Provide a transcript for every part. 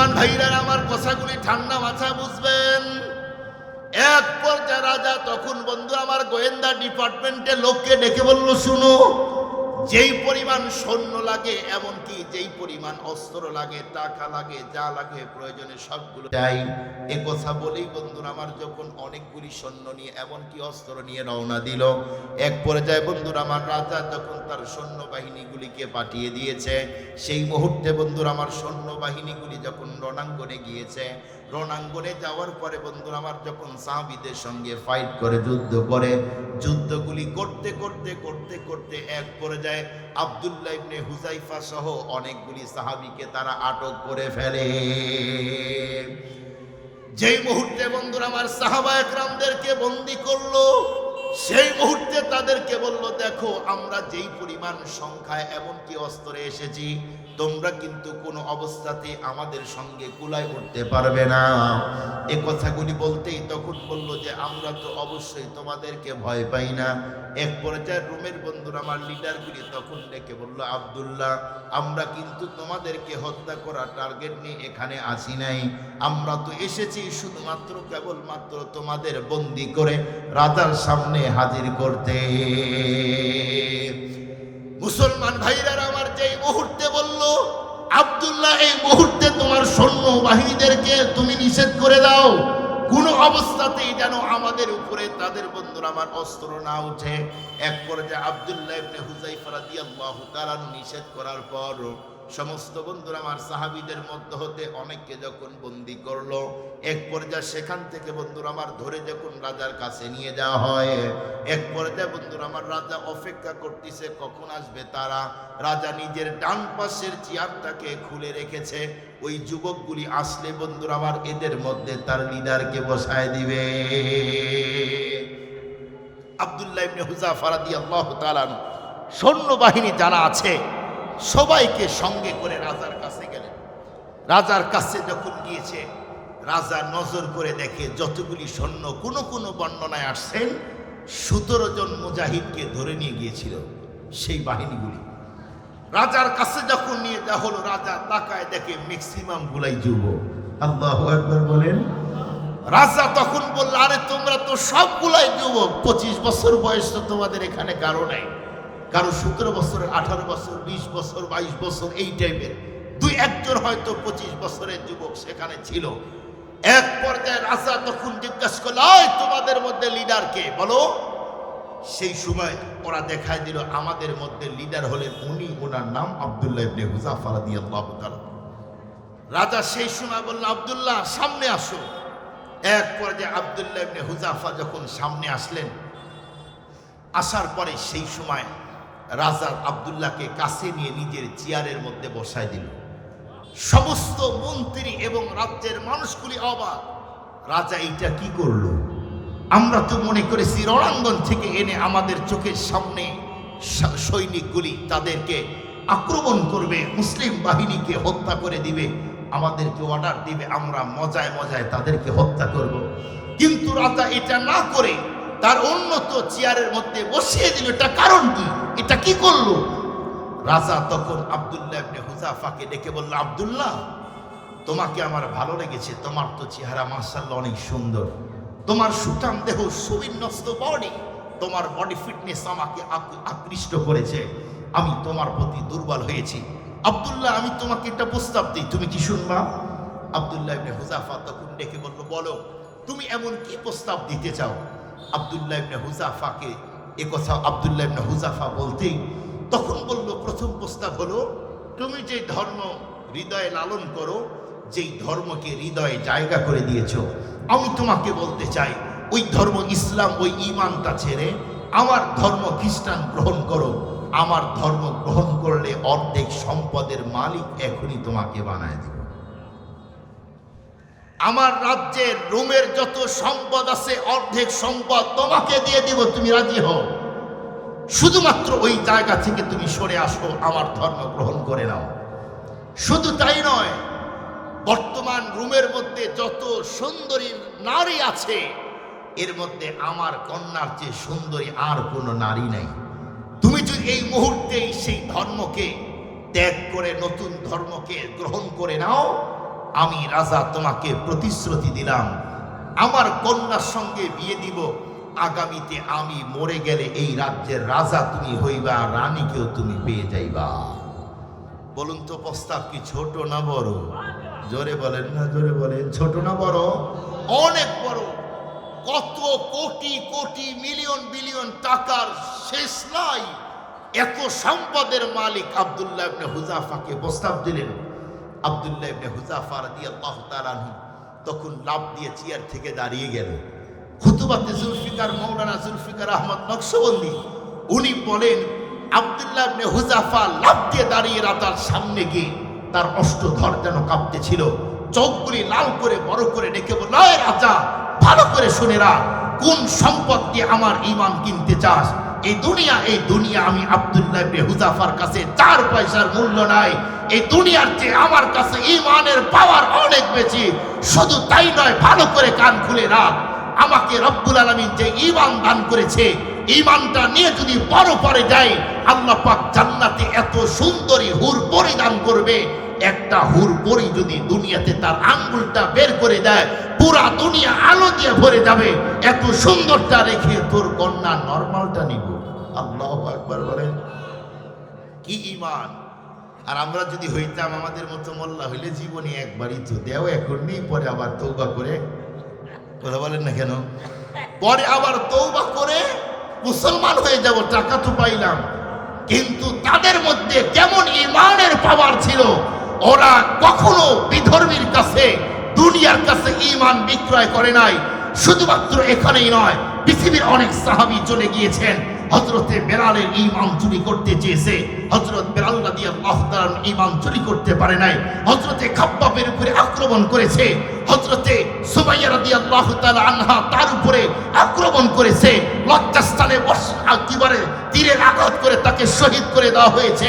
মুসলমান ভাইরা আমার কথাগুলি ঠান্ডা মাথায় বুঝবেন। এক পর্যায়ে রাজা তখন বন্ধু আমার গোয়েন্দা ডিপার্টমেন্টের লোককে ডেকে বলল, শুনো, যেই পরিমাণ সৈন্য লাগে, এমনকি যেই পরিমাণ অস্ত্র লাগে, টাকা লাগে, যা লাগে প্রয়োজনে সবগুলো চাই। এ কথা বলেই বন্ধুরা আমার যখন অনেকগুলি সৈন্য নিয়ে এমনকি অস্ত্র নিয়ে রওনা দিল, এক পর্যায়ে বন্ধুরা আমার রাজা যখন তার সৈন্যবাহিনীগুলিকে পাঠিয়ে দিয়েছে, সেই মুহূর্তে বন্ধুরা আমার সৈন্যবাহিনীগুলি যখন রণাঙ্গনে গিয়েছে, রণাঙ্গনে যাওয়ার পরে বন্ধুরা আমার যখন সাহাবীদের সঙ্গে ফাইট করে যুদ্ধগুলি করতে করতে করতে করতে এক পর্যায়ে আব্দুল্লাহ ইবনে হুযাইফা সহ অনেকগুলি সাহাবীকে তারা আটক করে ফেলে। যেই মুহূর্তে বন্ধুরা আমার সাহাবা একরামদেরকে বন্দী করলো, সেই মুহূর্তে তাদেরকে বলল, দেখো আমরা যেই পরিমাণ সংখ্যায় এমনকি অস্ত্রে এসেছি, তোমরা কিন্তু কোনো অবস্থাতে আমাদের সঙ্গে কুলায় উঠতে পারবে না। এ কথাগুলি বলতেই তখন বলল যে আমরা তো অবশ্যই তোমাদেরকে ভয় পাই না। এক পর্যায়ে রোমের বন্ধুরা আমার লিডারগুলি তখন ডেকে বলল, আব্দুল্লাহ, আমরা কিন্তু তোমাদেরকে হত্যা করা টার্গেট নিয়ে এখানে আসি নাই, আমরা তো এসেছি শুধুমাত্র কেবলমাত্র তোমাদের বন্দী করে রাজার সামনে হাজির করতে। মুসলমান ভাইরা আমার যেই মুহূর্তে বলল, আব্দুল্লাহ এই মুহূর্তে তোমার সৈন্য বাহিনীদেরকে তুমি নিষেধ করে দাও, কোনো অবস্থাতেই যেন আমাদের উপরে তাদের বন্ধুরা আমার অস্ত্র না উঠে। এক পর্যায়ে আব্দুল্লাহ ইবনে হুযাইফা রাদিয়াল্লাহু তাআলা নিষেধ করার পর সমস্ত বন্ধুরা আমার সাহাবীদের মধ্য হতে অনেককে যখন বন্দী করলো, এক পর্যায়ে সেখান থেকে বন্ধুরা আমার ধরে যখন রাজার কাছে নিয়ে যাওয়া হয়, এক পর্যায়ে বন্ধুরা আমার রাজা অপেক্ষা করতেছে কখন আসবে তারা। রাজা নিজের ডান পাশের চেয়ারটাকে খুলে রেখেছে, ওই যুবকগুলি আসলে বন্ধুরা আমার এদের মধ্যে তার লিডারকে বসায় দিবে। আব্দুল্লাহ ইবনে হুযাইফা রাদিয়াল্লাহু তাআলা সৈন্যবাহিনী যারা আছে সবাইকে সঙ্গে করে রাজার কাছে গেলেন। রাজার কাছে যখন গিয়েছে, রাজা নজর করে দেখে যতগুলি সৈন্য, কোনো কোনো বর্ণনায় আসছেন 17 জন মুজাহিদকে ধরে নিয়ে গিয়েছিল সেই বাহিনীগুলি। রাজার কাছে যখন নিয়ে যাওয়া হলো, রাজা তাকায় দেখে ম্যাক্সিমাম গুলাই যুবক। আল্লাহু আকবার বলেন। রাজা তখন বলল, আরে তোমরা তো সবগুলাই যুবক, 25 বছর বয়স তো তোমাদের এখানে কারো নাই, কারো 17 বছর, 18 বছর, 20 বছর, 22 বছর, এই টাইপের 2-1 হয়তো 25 বছরের যুবক সেখানে ছিল। এক পর্যায়ে রাজা তখন জিজ্ঞাসা করল, তোমাদের মধ্যে লিডার কে বলো। সেই সময় ওরা দেখায় দিল আমাদের মধ্যে লিডার হলেন উনি, ওনার নাম আব্দুল্লাহ ইবনে হুযাইফা রাদিয়াল্লাহু তাআলা। রাজা সেই সময় বলল, আব্দুল্লাহ সামনে আসো। এক পর্যায়ে আব্দুল্লাহ ইবনে হুযাইফা যখন সামনে আসলেন, আসার পরে সেই সময় রাজা আব্দুল্লাহকে কাছে নিয়ে নিজের চেয়ারের মধ্যে বসায় দিল। সমস্ত মন্ত্রী এবং রাজ্যের মানুষগুলি অবাক, রাজা এইটা কি করলো? আমরা তো মনে করেছি রণাঙ্গন থেকে এনে আমাদের চোখের সামনে সৈনিকগুলি তাদেরকে আক্রমণ করবে, মুসলিম বাহিনীকে হত্যা করে দিবে, আমাদেরকে অর্ডার দিবে, আমরা মজায় মজায় তাদেরকে হত্যা করব। কিন্তু রাজা এটা না করে তার উন্নত চেয়ারের মধ্যে বসিয়ে দিল। এটা কারণ কি? এটা কি করলো? রাজা তখন আব্দুল্লাহ ইবনে হুযাইফাকে ডেকে বলল, আব্দুল্লাহ, তোমাকে আমার ভালো লেগেছে, তোমার তো চেহারা মাশাআল্লাহ অনেক সুন্দর, তোমার সুঠাম দেহ, সুবিন্যস্ত বডি, তোমার বডি ফিটনেস আমাকে আকৃষ্ট করেছে, আমি তোমার প্রতি দুর্বল হয়েছি। আব্দুল্লাহ, আমি তোমাকে একটা প্রস্তাব দিই, তুমি কি শুনবা? আব্দুল্লাহ ইবনে হুযাইফা তখন ডেকে বলল, বলো, তুমি এমন কি প্রস্তাব দিতে চাও? আব্দুল্লাহ ইবনে হুযাইফাকে একথা আব্দুল্লাহ ইবনে হুযাইফা বলতেই তখন বলল, প্রথম প্রস্তাব হলো, তুমি যে ধর্ম হৃদয়ে লালন করো, যেই ধর্মকে হৃদয়ে জায়গা করে দিয়েছো, আমি তোমাকে বলতে চাই ওই ধর্ম ইসলাম, ওই ঈমানটা ছেড়ে আমার ধর্ম খ্রিস্টান গ্রহণ করো। আমার ধর্ম গ্রহণ করলে অর্ধেক সম্পদের মালিক এখনই তোমাকে বানায় দেব। আমার রাজ্যের রোমের যত সম্পদ আছে অর্ধেক সম্পদ তোমাকে দিয়ে দিব, তুমি রাজি হও। শুধুমাত্র ওই জায়গা থেকে তুমি সরে আসো, আমার ধর্ম গ্রহণ করে নাও। শুধু তাই নয়, বর্তমান রোমের মধ্যে যত সুন্দরী নারী আছে, এর মধ্যে আমার কন্যার চেয়ে সুন্দরী আর কোনো নারী নাই। তুমি যদি এই মুহূর্তেই সেই ধর্মকে ত্যাগ করে নতুন ধর্মকে গ্রহণ করে নাও, আমি রাজা তোমাকে প্রতিশ্রুতি দিলাম আমার কন্যার সঙ্গে বিয়ে দিব, আগামীতে আমি মরে গেলে এই রাজ্যের রাজা তুমি হইবা, রানীকেও তুমি পেয়ে যাইবা। বলুন তো প্রস্তাব কি ছোট না বড়? জোরে বলেন না, জোরে বলেন। ছোট না বড়? অনেক বড়। কত কোটি কোটি মিলিয়ন বিলিয়ন টাকার শেষ নাই। এত সম্পদের মালিক আব্দুল্লাহ ইবনে হুযাফাকে প্রস্তাব দিলেন। আব্দুল্লাহ ইবনে হুযাফা রাদিয়াল্লাহু তাআলা আনহু তখন লাফ দিয়ে চেয়ার থেকে দাঁড়িয়ে গেল। খুতুবাতে জুলফিকার, মাওলানা জুলফিকার আহমদ নকশবন্দি উনি বলেন, আব্দুল্লাহ ইবনে হুযাফা লাফ দিয়ে দাঁড়িয়ে রাজার সামনে গিয়ে তার অষ্টধর যেন কাঁপতেছিল, চোখগুলি লাল করে বড় করে ডেকে বলল, এই রাজা, ভালো করে শুনে রাখ, কোন সম্পদ দিয়ে আমার ঈমান কিনতে চাস? এই দুনিয়া আমি আব্দুল্লাহ ইবনে হুযাফার কাছে 4 পয়সার মূল্য নাই। এই দুনিয়ার চেয়ে আমার কাছে ঈমানের পাওয়ার অনেক বেশি। শুধু তাই নয়, ভালো করে কান খুলে রাখ, আমাকে রব্বুল আলামিন যে ঈমান দান করেছে, ঈমানটা নিয়ে যদি বড় পরে যায়, আল্লাহ পাক জান্নাতে এত সুন্দরী হুর পরিধান করবে। একটা হুর পরি যদি দুনিয়াতে তার আঙ্গুলটা বের করে দেয়, পুরা দুনিয়া আলো দিয়ে ভরে যাবে। এত সুন্দরটা রেখে তোর কন্যা নরমালটা নিব। আল্লাহু আকবার বলেন। কি ঈমান! আর আমরা যদি হইতাম আমাদের মতো মোল্লা হইলে জীবনে একবারই তো দেও, এখন নেই, পরে আবার তওবা করে, কথা বলেন না কেন, পরে আবার তওবা করে মুসলমান হয়ে যাব, টাকা তো পাইলাম। কিন্তু তাদের মধ্যে কেমন ঈমানের পাওয়ার ছিল! ওরা কখনো বিধর্মীর কাছে, দুনিয়ার কাছে ঈমান বিক্রয় করে নাই। শুধুমাত্র এখানেই নয়, পৃথিবীর অনেক সাহাবী চলে গিয়েছেন। হযরতে বেলালের ঈমান চুরি করতে চেয়েছে, হযরত বেলাল রাদিয়াল্লাহু তাআলা ঈমান চুরি করতে পারে নাই। হযরতে খাব্বাবের উপরে আক্রমণ করেছে, হযরতে সুমাইয়া রাদিয়াল্লাহু তাআলা আনহা তার উপরে আক্রমণ করেছে। লজ্জাস্থানে একেবারে তীরের আঘাত করে তাকে শহীদ করে দেওয়া হয়েছে।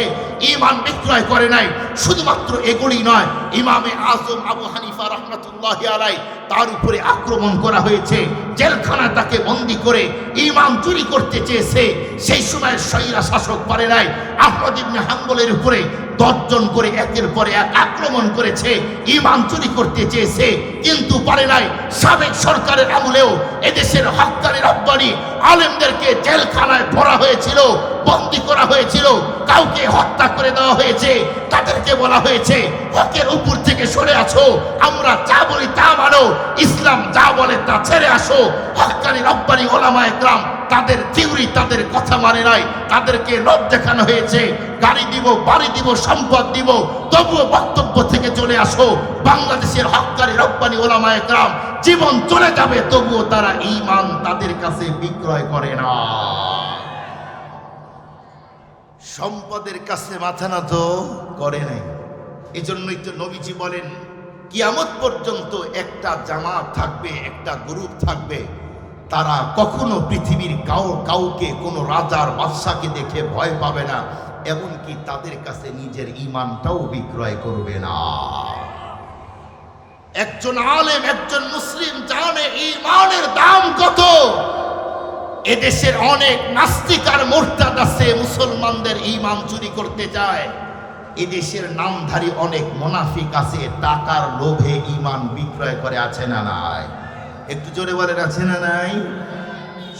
ঈমান বিক্রয় করে নাই। শুধুমাত্র এগুলি নয়, ইমামে আজম আবু হানিফা রাহমাতুল্লাহি আলাইহি তার উপরে আক্রমণ করা হয়েছে। জেলখানায় তাকে বন্দী করে ঈমান চুরি করতে চেয়েছে। সেই সময় স্বৈরা শাসক পারে নাই। আহমদ ইবনে হাম্বলের উপরে 10 জন করে একের পর এক আক্রমণ করেছে, ঈমান চুরি করতে চেয়েছে, কিন্তু পারে নাই। সাবেক সরকারের আমলেও এদেশের হক্কানি রব্বানি আলেমদেরকে জেলখানায় ভরা হয়েছিল, বন্দী করা হয়েছিল, কাউকে হত্যা করে দেওয়া হয়েছে। তাদেরকে বলা হয়েছে হকের উপর থেকে সরে আসো, আমরা যা বলি তা মানো, ইসলাম যা বলে তা ছেড়ে আসো। হক্কানি রব্বানি ওলামায়ে কেরাম তাদের থিওরি, তাদের কথা মানে নাই। তাদেরকে লোভ দেখানো হয়েছে, গাড়ি দিব, বাড়ি দিব, সম্পদ দিব, তবুও বক্তব্য থেকে চলে আসো। বাংলাদেশের হক্কানি রব্বানি ওলামায়ে কেরাম জীবন চলে যাবে, তবুও তারা ঈমান তাদের কাছে বিক্রয় করে না। সম্পদের কাছে মাথা নত করে নাই। এজন্যই তো নবীজি বলেন, কিয়ামত পর্যন্ত একটা জামাত থাকবে, একটা গ্রুপ থাকবে, তারা কখনো পৃথিবীর কাউকে, কোনো রাজার বাদশাকে দেখে ভয় পাবে না, এমনকি তাদের কাছে নিজের ঈমানটাও বিক্রয় করবে না। একজন আলেম, একজন মুসলিম জানে ঈমানের দাম কত। এদেশের অনেক নাস্তিক আর মুরতাদ আছে, মুসলমানদের ঈমান চুরি করতে চায়। এদেশের নামধারী অনেক মুনাফিক আছে, টাকার লোভে ঈমান বিক্রয় করে, আছে না নাই? একটু জোরে বলেন, আছে না নাই?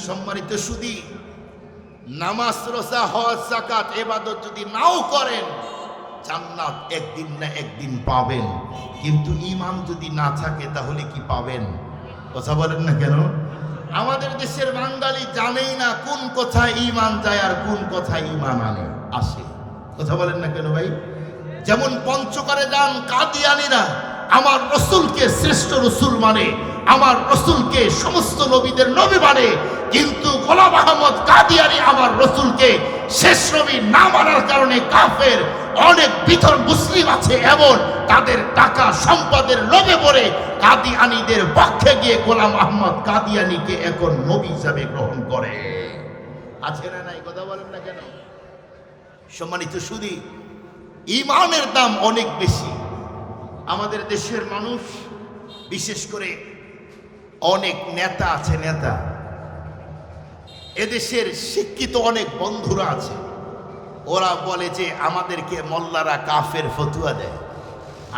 সম্মানিত সুধী, নামাজ, রোজা, হজ, যাকাত, ইবাদত যদি নাও করেন, জান্নাত একদিন না একদিন পাবেন। কিন্তু ঈমান যদি না থাকে তাহলে কি পাবেন? কথা বলেন না কেন? আমাদের দেশের বাঙালি জানেই না কোন কথায় ঈমান যায় আর কোন কথায় ঈমান আসে। কথা বলেন না কেন ভাই? যেমন পঞ্চগড়ে যান কাদিয়ানীরা, আমার রসুলকে শ্রেষ্ঠ রসুল মানে, আমার রসুলকে সমস্ত নবীদের নবী মানে, কিন্তু গোলাম আহমদ কাদিয়ানী আমার রসুলকে শেষ নবী না মানার কারণে কাফের। অনেক বিতর মুসলিম আছে এমন, তাদের টাকা সম্পদের লোভে পড়ে কাদিয়ানীদের পক্ষে গিয়ে গোলাম আহমদ কাদিয়ানীকে এখন নবী হিসাবে গ্রহণ করে। আছে না নাই? কথা বলেন না কেন? সম্মানিত সুধী, ঈমানের দাম অনেক বেশি। আমাদের দেশের মানুষ, বিশেষ করে অনেক নেতা আছে, নেতা, এদেশের শিক্ষিত অনেক বন্ধুরা আছে, ওরা বলে যে আমাদেরকে মোল্লারা কাফের ফতুয়া দেয়।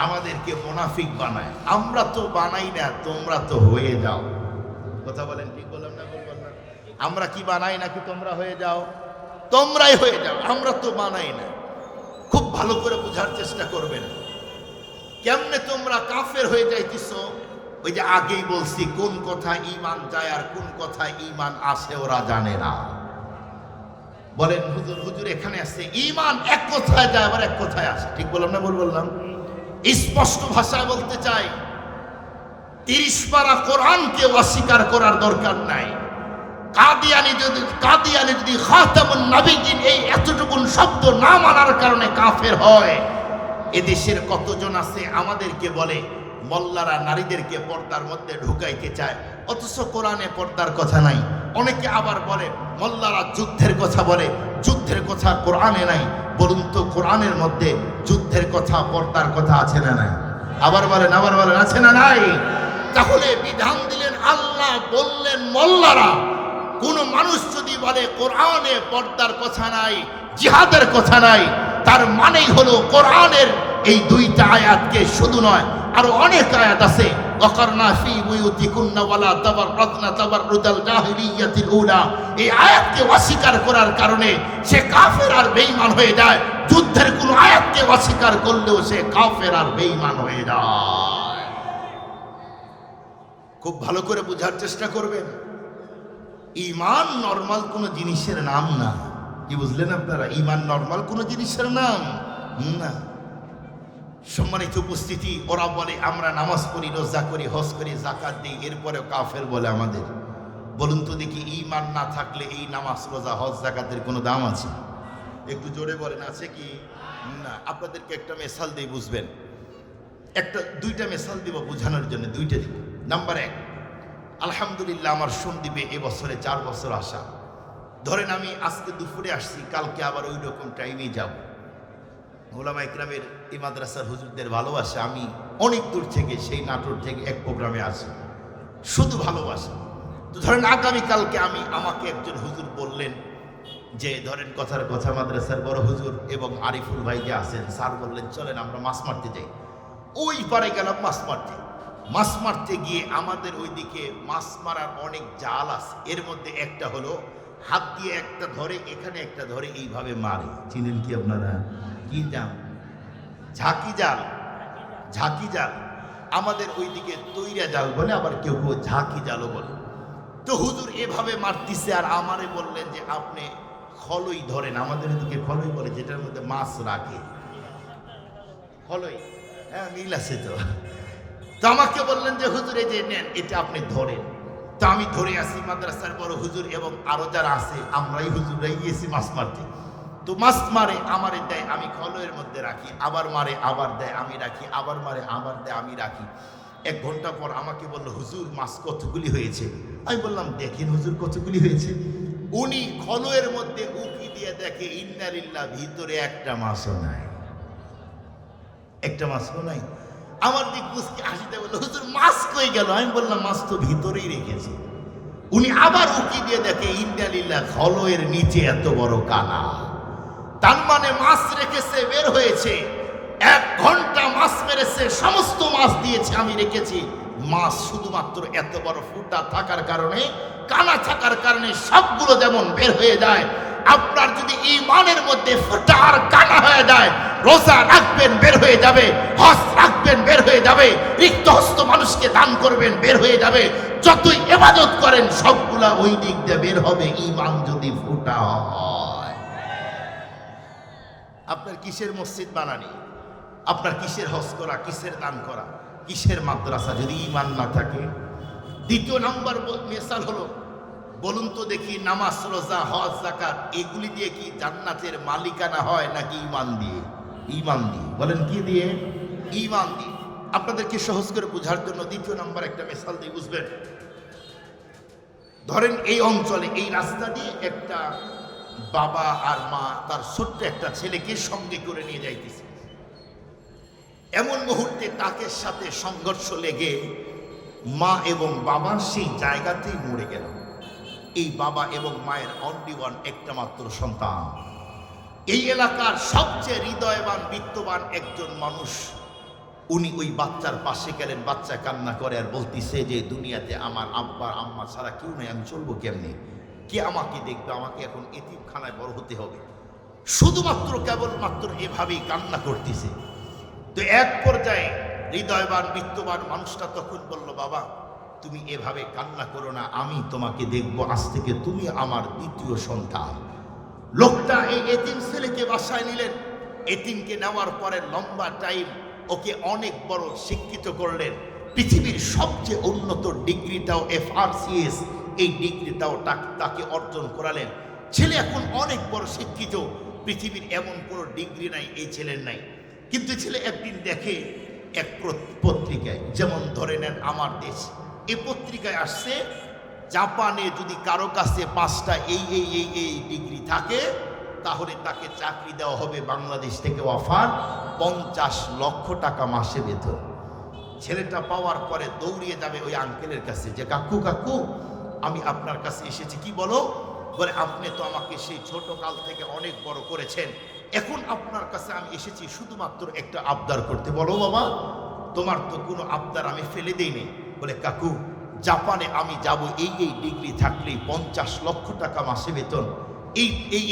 আমাদেরকে মুনাফিক বানায়। আমরা তো বানাই না, তোমরা তো হয়ে যাও। কথা বলেন, ঠিক বললাম না ভুল বললাম? আমরা কি বানাই নাকি তোমরা হয়ে যাও? তোমরাই হয়ে যাও, আমরা তো বানাই না। খুব ভালো করে বোঝার চেষ্টা করবেন কেমনে তোমরা কাফের হয়ে যাইতেছ। ওই যে আগেই বলছি, কোন কথা ঈমান যায় আর কোন কথা ঈমান আসে ওরা জানে না। বলেন হুজুর, হুজুর এখানে আসছে ঈমান এক কথায় যায় আবার এক কথায় আসে। ঠিক বললাম না ভুল বললাম? স্পষ্ট ভাষায় বলতে চাই, 30 পারা কোরআনকে অস্বীকার করার দরকার নাই। কাদিয়ানি যদি খাতামুন নবীন এই এতটুকুন শব্দ না মানার কারণে কাফের হয়, এদেশের কতজন আছে আমাদেরকে বলে মোল্লারা নারীদেরকে পর্দার মধ্যে ঢুকাইতে চায়, অথচ কোরআনে পর্দার কথা নাই। অনেকে আবার বলে মোল্লারা যুদ্ধের কথা বলে, যুদ্ধের কথা কোরআনে নাই। বলুন তো কোরআনের মধ্যে যুদ্ধের কথা পর্দার কথা আছে না নাই? আবার বলেন আছে না নাই? তাহলে বিধান দিলেন আল্লাহ, বললেন মোল্লারা। কোন মানুষ যদি বলে কোরআনে পর্দার কথা নাই, জিহাদের কথা নাই, তার মানেই হলো কোরআনের এই 2টা আয়াতকে শুধু নয়, আরো অনেক আয়াত আছে, ওয়াকারনা ফি বুয়ুতিকুন্না ওয়ালা তাবাররাজনা তাবাররুজাল জাহিলিয়াতিল উলা। এই আয়াতকে অস্বীকার করার কারণে সে কাফের আর বেঈমান হয়ে যায়। যুদ্ধের কোন আয়াতকে অস্বীকার করলেও সে কাফের আর বেঈমান হয়ে যায়। খুব ভালো করে বোঝার চেষ্টা করবেন, ঈমান নরমাল কোন জিনিসের নাম না। কি বুঝলেন আপনারা? ঈমান নরমাল কোন জিনিসের নাম না। সম্মানিত উপস্থিতি, ওরা বলে আমরা নামাজ পড়ি, রোজা করি, হজ করি, যাকাত দিই, এরপরেও কাফের বলে আমাদের। বলুন তো দেখি, ঈমান না থাকলে এই নামাজ, রোজা, হজ, যাকাতের কোনো দাম আছে? একটু জোরে বলেন, আছে কি? না। আপনাদেরকে একটা মেসাল দিয়ে বুঝবেন, দুইটা মেসাল দিব বোঝানোর জন্য, দুইটা দিব। নাম্বার 1, আলহামদুলিল্লাহ আমার সন্দীপে এবছরে 4 বছর আসা। ধরেন আমি আজকে দুপুরে আসছি, কালকে আবার ওই রকম টাইমেই যাব। ওলামা ইকরামের এই মাদ্রাসার হুজুরদের ভালোবাসা, আমি অনেক দূর থেকে, সেই নাটোর থেকে এক প্রোগ্রামে আসি, শুধু ভালোবাসা। তো ধরেন আগামীকালকে আমাকে একজন হুজুর বললেন যে, ধরেন কথার কথা মাদ্রাসার বড় হুজুর এবং আরিফুল ভাই যে আছেন, স্যার বললেন চলেন আমরা মাছ মারতে যাই। ওই পারে গেলাম মাছ মারতে গিয়ে আমাদের ওইদিকে মাছ মারার অনেক জাল আছে। এর মধ্যে একটা হলো হাত দিয়ে একটা ধরে, এখানে একটা ধরে, এইভাবে মারে। চিনেন কি আপনারা? কি জাল? ঝাঁকি জাল। আমাদের ওইদিকে তৈরা জাল বলে, আবার কেউ কেউ ঝাঁকি জালও বলে। তো হুজুর এভাবে মারতিছে, আর আমারে বললেন যে আপনি খলই ধরেন। আমাদের ওইদিকে খলই বলে, যেটার মধ্যে মাছ রাখে, খলই। হ্যাঁ, মিল আছে তো। তো আমাকে বললেন যে হুজুর এই যে নেন, এটা আপনি ধরেন। তো আমি ধরে আসি, মাদ্রাসার বড় হুজুর এবং আরো যারা আছে, আমরাই হুজুরাই গিয়েছি মাছ মারতে। তো মাছ মারে, আমারে দেয়, আমি খলয়ের মধ্যে রাখি, আবার মারে, আবার দেয়, আমি রাখি, আবার মারে, আবার দেয়, আমি রাখি। 1 ঘন্টা পর আমাকে বললো, হুজুর মাছ কতগুলি হয়েছে? আমি বললাম দেখেন হুজুর কতগুলি হয়েছে। উনি খলয়ের মধ্যে উকি দিয়ে দেখে, ইন্নালিল্লাহ, ভিতরে একটা মাছও নাই, একটা মাছও নাই। আমার দিক মুসকি হাসিতে বললো, হুজুর মাছ কই গেল? আমি বললাম মাছ তো ভিতরেই রেখেছি। উনি আবার উকি দিয়ে দেখে, ইন্নালিল্লাহ, খলয়ের নিচে এত বড় কানা। তার মানে মাছ রেখেছে, বের হয়েছে। 1 ঘন্টা মাছ মেরেছে, সমস্ত মাছ দিয়েছে, আমি রেখেছি। মাছ শুধুমাত্র এত বড় ফুটা থাকার কারণে, কানা থাকার কারণে সবগুলো যেমন বের হয়ে যায়, আপনার যদি ঈমানের মধ্যে ফুটা আর কানা হয়ে যায়, রোজা রাখবেন বের হয়ে যাবে, হজ রাখবেন বের হয়ে যাবে, রিক্ত হস্ত মানুষকে দান করবেন বের হয়ে যাবে, যতই ইবাদত করেন সবগুলা ওই দিক দিয়ে বের হবে, ঈমান যদি ফুটা হয়। আপনার কিসের মসজিদ বানানি, আপনার কিসের হজ করা, কিসের দান করা, কিসের মাদ্রাসা, যদি ঈমান না থাকে? 2 নম্বর মিসাল হলো, বলুন তো দেখি, নামাজ, রোজা, হজ, যাকাত এগুলি দিয়ে কি জান্নাতের মালিকানা হয় নাকি ঈমান দিয়ে? ঈমান দিয়ে। বলেন কি দিয়ে? ঈমান দিয়ে। আপনাদেরকে সহজ করে বোঝার জন্য 2 নম্বর একটা মিসাল দিয়ে বুঝবেন। ধরেন এই অঞ্চলে, এই রাস্তা দিয়ে একটা বাবা আর মা তার ছোট্ট একটা ছেলেকে সঙ্গে করে নিয়ে যাইতেছে। এমন মুহূর্তে তাকের সাথে সংঘর্ষ লেগে মা এবং বাবা সেই জায়গাতেই মরে গেল। এই বাবা এবং মায়ের অনলি ওয়ান, একটা মাত্র সন্তান। এই এলাকার সবচেয়ে হৃদয়বান, বিত্তবান একজন মানুষ উনি ওই বাচ্চার পাশে গেলেন, বাচ্চা কান্না করে আর বলতিছে যে দুনিয়াতে আমার আব্বা আম্মা ছাড়া কেউ নেই, আমি চলবো কেমনি, কে আমাকে দেখবে, আমাকে এখন এতিমখানায় বড় হতে হবে। শুধুমাত্র কেবলমাত্র এভাবেই কান্না করতেছে। তো এক পর্যায়ে হৃদয়বান বিত্তবান মানুষটা তখন বলল, বাবা তুমি এভাবে কান্না করো না, আমি তোমাকে দেখবো, আজ থেকে তুমি আমার দ্বিতীয় সন্তান। লোকটা এই এতিম ছেলেকে বাসায় নিলেন। এতিমকে নেওয়ার পরে লম্বা টাইম ওকে অনেক বড় শিক্ষিত করলেন। পৃথিবীর সবচেয়ে উন্নত ডিগ্রিটাও FRCS, এই ডিগ্রিটাও তাকে অর্জন করালেন। ছেলে এখন অনেক বড় শিক্ষিত, পৃথিবীর এমন কোনো ডিগ্রি নাই এই ছেলের নাই। কিন্তু ছেলে একদিন দেখে এক পত্রিকায়, যেমন ধরে নেন আমার দেশ, এই পত্রিকায় আসছে জাপানে যদি কারো কাছে 5টা এই ডিগ্রি থাকে তাহলে তাকে চাকরি দেওয়া হবে, বাংলাদেশ থেকে অফার, 50 লক্ষ টাকা মাসে বেতন। ছেলেটা পাওয়ার পরে দৌড়িয়ে যাবে ওই আঙ্কেলের কাছে যে কাকু কাকু আমি আপনার কাছে এসেছি। কি বলো? বলে আপনি তো আমাকে সেই ছোট কাল থেকে অনেক বড় করেছেন, এখন আপনার কাছে আমি এসেছি শুধুমাত্র একটা আবদার করতে। বলো বাবা, তোমার তো কোনো আবদার আমি ফেলে দেইনি। বলে কাকু জাপানে আমি যাব, এই ডিগ্রি থাকলেই 50 লক্ষ টাকা মাসে বেতন,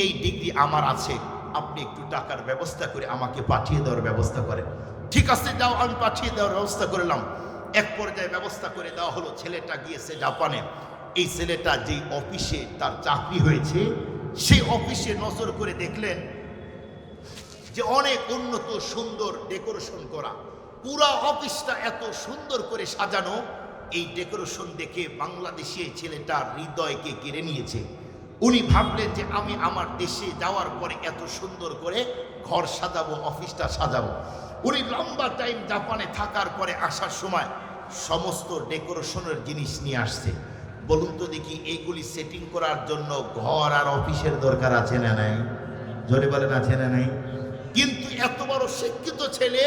এই ডিগ্রি আমার আছে, আপনি একটু টাকার ব্যবস্থা করে আমাকে পাঠিয়ে দেওয়ার ব্যবস্থা করেন। ঠিক আছে যাও, আমি পাঠিয়ে দেওয়ার ব্যবস্থা করলাম। এক পর্যায়ে ব্যবস্থা করে দেওয়া হলো। ছেলেটা গিয়েছে জাপানে। এই ছেলেটা যেই অফিসে তার চাকরি হয়েছে সেই অফিসে নজর করে দেখলেন যে অনেক উন্নত সুন্দর ডেকোরেশন করা, পুরা অফিসটা এত সুন্দর করে সাজানো। এই ডেকোরেশন দেখে বাংলাদেশি ছেলেটার হৃদয়কে কেড়ে নিয়েছে। উনি ভাবলেন যে আমি আমার দেশে যাওয়ার পরে এত সুন্দর করে ঘর সাজাবো, অফিসটা সাজাবো। উনি লম্বা টাইম জাপানে থাকার পরে আসার সময় সমস্ত ডেকোরেশনের জিনিস নিয়ে আসছে। বলুন তো দেখি, এইগুলি সেটিং করার জন্য ঘর আর অফিসের দরকার আছে না নাই? জোরে বলেন আছে না নাই? কিন্তু এত বড় শিক্ষিত ছেলে,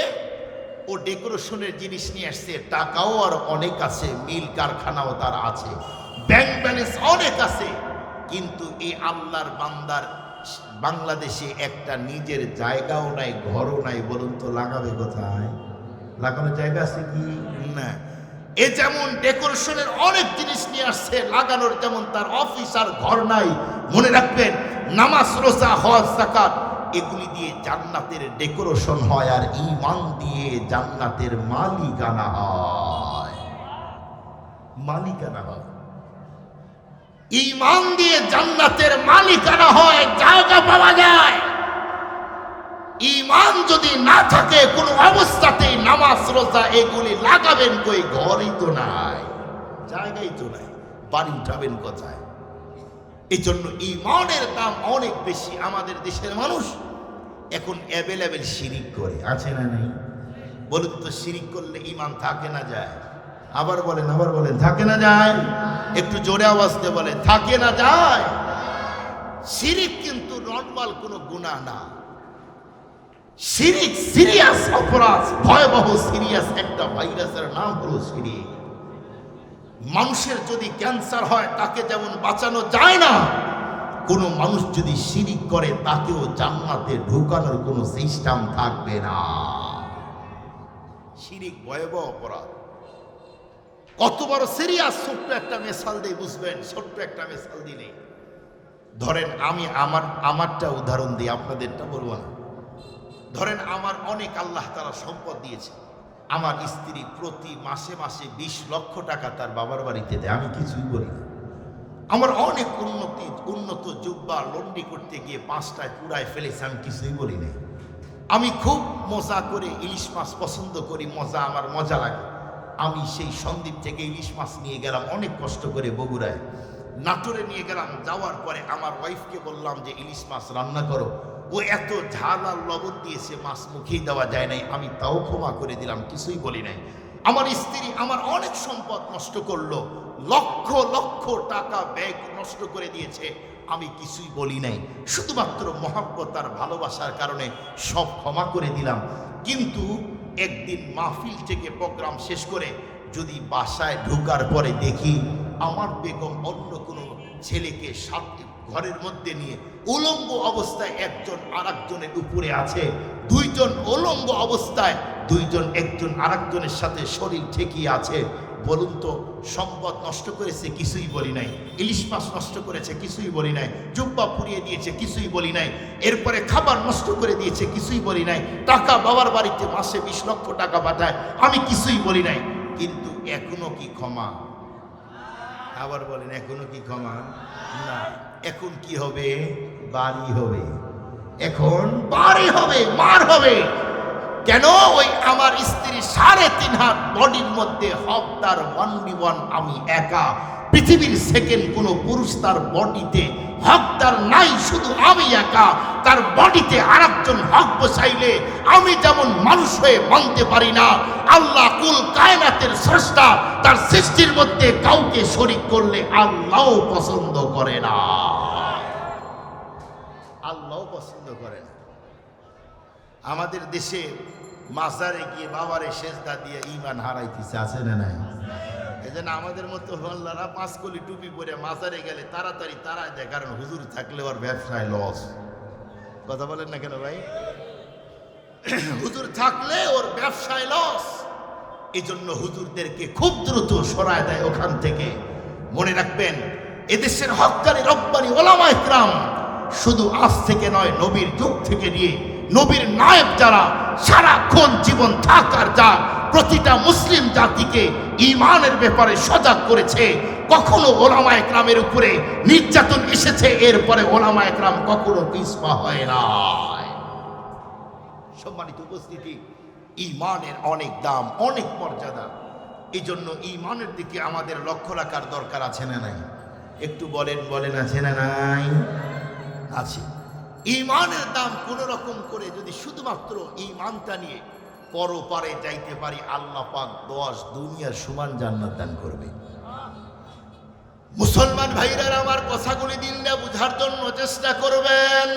ও ডেকোরেশনের জিনিস নিয়ে আসছে, টাকাও আর অনেক আছে, মিল কারখানাও তার আছে, ব্যাংক ব্যালেন্স অনেক আছে। কিন্তু এই আল্লাহর বান্দার বাংলাদেশে একটা নিজের জায়গাও নাই, ঘরও নাই। বলুন তো লাগাবে কোথায়? লাগানোর জায়গা আছে কি না? এ যেমন ডেকোরেশনের অনেক জিনিস নিয়ে আসছে, লাগানোর যেমন তার অফিস আর ঘর নাই। মনে রাখবেন, নামাজ রোজা হজ যাকাত এগুলি দিয়ে জান্নাতের ডেকোরেশন হয়, আর ঈমান দিয়ে জান্নাতের মালিকানা হয়। মালিকানা হয়, ঈমান দিয়ে জান্নাতের মালিকানা হয়, জায়গা পাওয়া যায়। ঈমান যদি না থাকে কোনো অবস্থাতেই নামাজ রোজা এগুলি লাগাবেন কই? ঘরই তো নাই, জায়গাই তো নাই, বাড়ি উঠাবেন কোথায়? এই জন্য ঈমানের দাম অনেক বেশি। আমাদের দেশের মানুষ এখন অ্যাভেলেবেল শিরিক করে, আছে না নেই? বলুন তো, শিরিক করলে ঈমান থাকে না যায়? আবার বলেন থাকে না যায়? একটু জোরে আওয়াজ দিয়ে বলেন, থাকে না যায়? শিরিক কিন্তু নরমাল কোনো গুনাহ না। শিরিক সিরিয়াস অপরাধ, ভয়াবহ সিরিয়াস একটা ভাইরাসের নাম হলো শিরিক। মানুষের যদি ক্যান্সার হয় তাকে যেমন বাঁচানো যায় না, কোনো মানুষ যদি শিরিক করে তাকেও জান্নাতে ঢোকানোর কোনো সিস্টেম থাকবে না। শিরিক ভয়াবহ অপরাধ, কত বড় সিরিয়াস। ছোট্ট একটা মেসাল দিয়ে বুঝবেন, ছোট্ট একটা মেসাল দিলে ধরেন, আমি আমারটা উদাহরণ দিই, আপনাদেরটা বলবো না। ধরেন আমার অনেক আল্লাহ তাআলা সম্পদ দিয়েছে, আমার স্ত্রী প্রতি মাসে মাসে 20 লক্ষ টাকা তার বাবার বাড়িতে দেয়, আমি কিছুই বলি না। আমার অনেক উন্নত জুব্বা লন্ডি করতে গিয়ে 5টায় পুরায় ফেলেছে, আমি কিছুই বলি না। আমি খুব মজা করে ইলিশ মাছ পছন্দ করি, আমার মজা লাগে। আমি সেই সন্দ্বীপ থেকে ইলিশ মাছ নিয়ে গেলাম অনেক কষ্ট করে বগুড়ায়, নাটোরে নিয়ে গেলাম। যাওয়ার পরে আমার ওয়াইফকে বললাম যে ইলিশ মাছ রান্না করো। ও এত ঝাল আর লবণ দিয়েছে, মাছ মুখেই দেওয়া যায় নাই। আমি তাও ক্ষমা করে দিলাম, কিছুই বলি নাই। আমার স্ত্রী আমার অনেক সম্পদ নষ্ট করলো, লক্ষ লক্ষ টাকা ব্যাগ নষ্ট করে দিয়েছে, আমি কিছুই বলি নাই। শুধুমাত্র মহব্বত আর ভালোবাসার কারণে সব ক্ষমা করে দিলাম। কিন্তু একদিন মাহফিল থেকে প্রোগ্রাম শেষ করে যদি বাসায় ঢোকার পরে দেখি আমার বেগম অন্য কোনো ছেলেকে সাথে ঘরের মধ্যে নিয়ে উলঙ্গ অবস্থায় একজন আর একজনের উপরে আছে, দুইজন উলঙ্গ অবস্থায় দুইজন একজন আরেকজনের সাথে শরীর ঠিকই আছে। বলুন তো, সম্পদ নষ্ট করেছে কিছুই বলি নাই, ইলিশ মাছ নষ্ট করেছে কিছুই বলি নাই, জুব্বা পুড়িয়ে দিয়েছে কিছুই বলি নাই, এরপরে খাবার নষ্ট করে দিয়েছে কিছুই বলি নাই, টাকা বাবার বাড়িতে মাসে 20 লক্ষ টাকা পাঠায় আমি কিছুই বলি নাই। কিন্তু এখনো কি ক্ষমা? আবার বলেন, এখনো কি ক্ষমা? না। এখন কি হবে? বাড়ি হবে, এখন বাড়ি হবে, মার হবে। কেন? ওই আমার স্ত্রী 3.5 হাত বডির মধ্যে হক তার 1v1 আমি একা। পৃথিবীর সেকেন্ড কোন পুরুষ তার বডিতে হকদার নাই, শুধু আমি একা। তার বডিতে আরেকজন হক বসাইলে আমি যেমন মানুষ হয়ে মানতে পারি না, আল্লাহ কুল কায়নাতের স্রষ্টা তার সৃষ্টির মধ্যে কাউকে শরীক করলে আল্লাহ পছন্দ করে না, আল্লাহ পছন্দ করে না। আমাদের দেশে মাজারে গিয়ে বাবারে সেজদা দিয়ে ঈমান হারাইতেছে, আছে না নাই? এজন্য আমাদের মতো হল্লারা 5 কলি টুপি পরে মাজারে গেলে তাড়াতাড়ি তারাই দেয়, কারণ হুজুর থাকলে ওর ব্যবসায় লস। কথা বলেন না কেন ভাই? হুজুর থাকলে ওর ব্যবসায় লস। এই জন্য হুজুরদেরকে খুব দ্রুত সরায় দেয় ওখান থেকে। মনে রাখবেন, এদেশের হক্কানি রব্বানি ওলামা ইকরাম শুধু আজ থেকে নয়, নবীর যুগ থেকে নিয়ে নবীর নায়েব যারা সারাক্ষণ জীবন থাকার যা প্রতিটা মুসলিম জাতিকে ঈমানের ব্যাপারে সজাগ করেছে। কখনো ওলামা ইকরামের উপরে নির্যাতন এসেছে, এরপরে ওলামা ইকরাম কখনো পিছপা হয় না। সম্মানিত উপস্থিতি, ঈমানের অনেক দাম, অনেক মর্যাদা। এই জন্য ঈমানের দিকে আমাদের লক্ষ্য রাখার দরকার আছে না নাই? একটু বলেন, বলেন আছে না নাই? আছে। ঈমানের দাম কোন রকম করে যদি শুধুমাত্র ঈমানটা নিয়ে পরপারে যাইতে পারি, আল্লাহ পাক 10 দুনিয়ার সমান জান্নাত দান করবে। মুসলমান ভাইরা আমার কথাগুলি দিল না বুঝার জন্য চেষ্টা করবেন।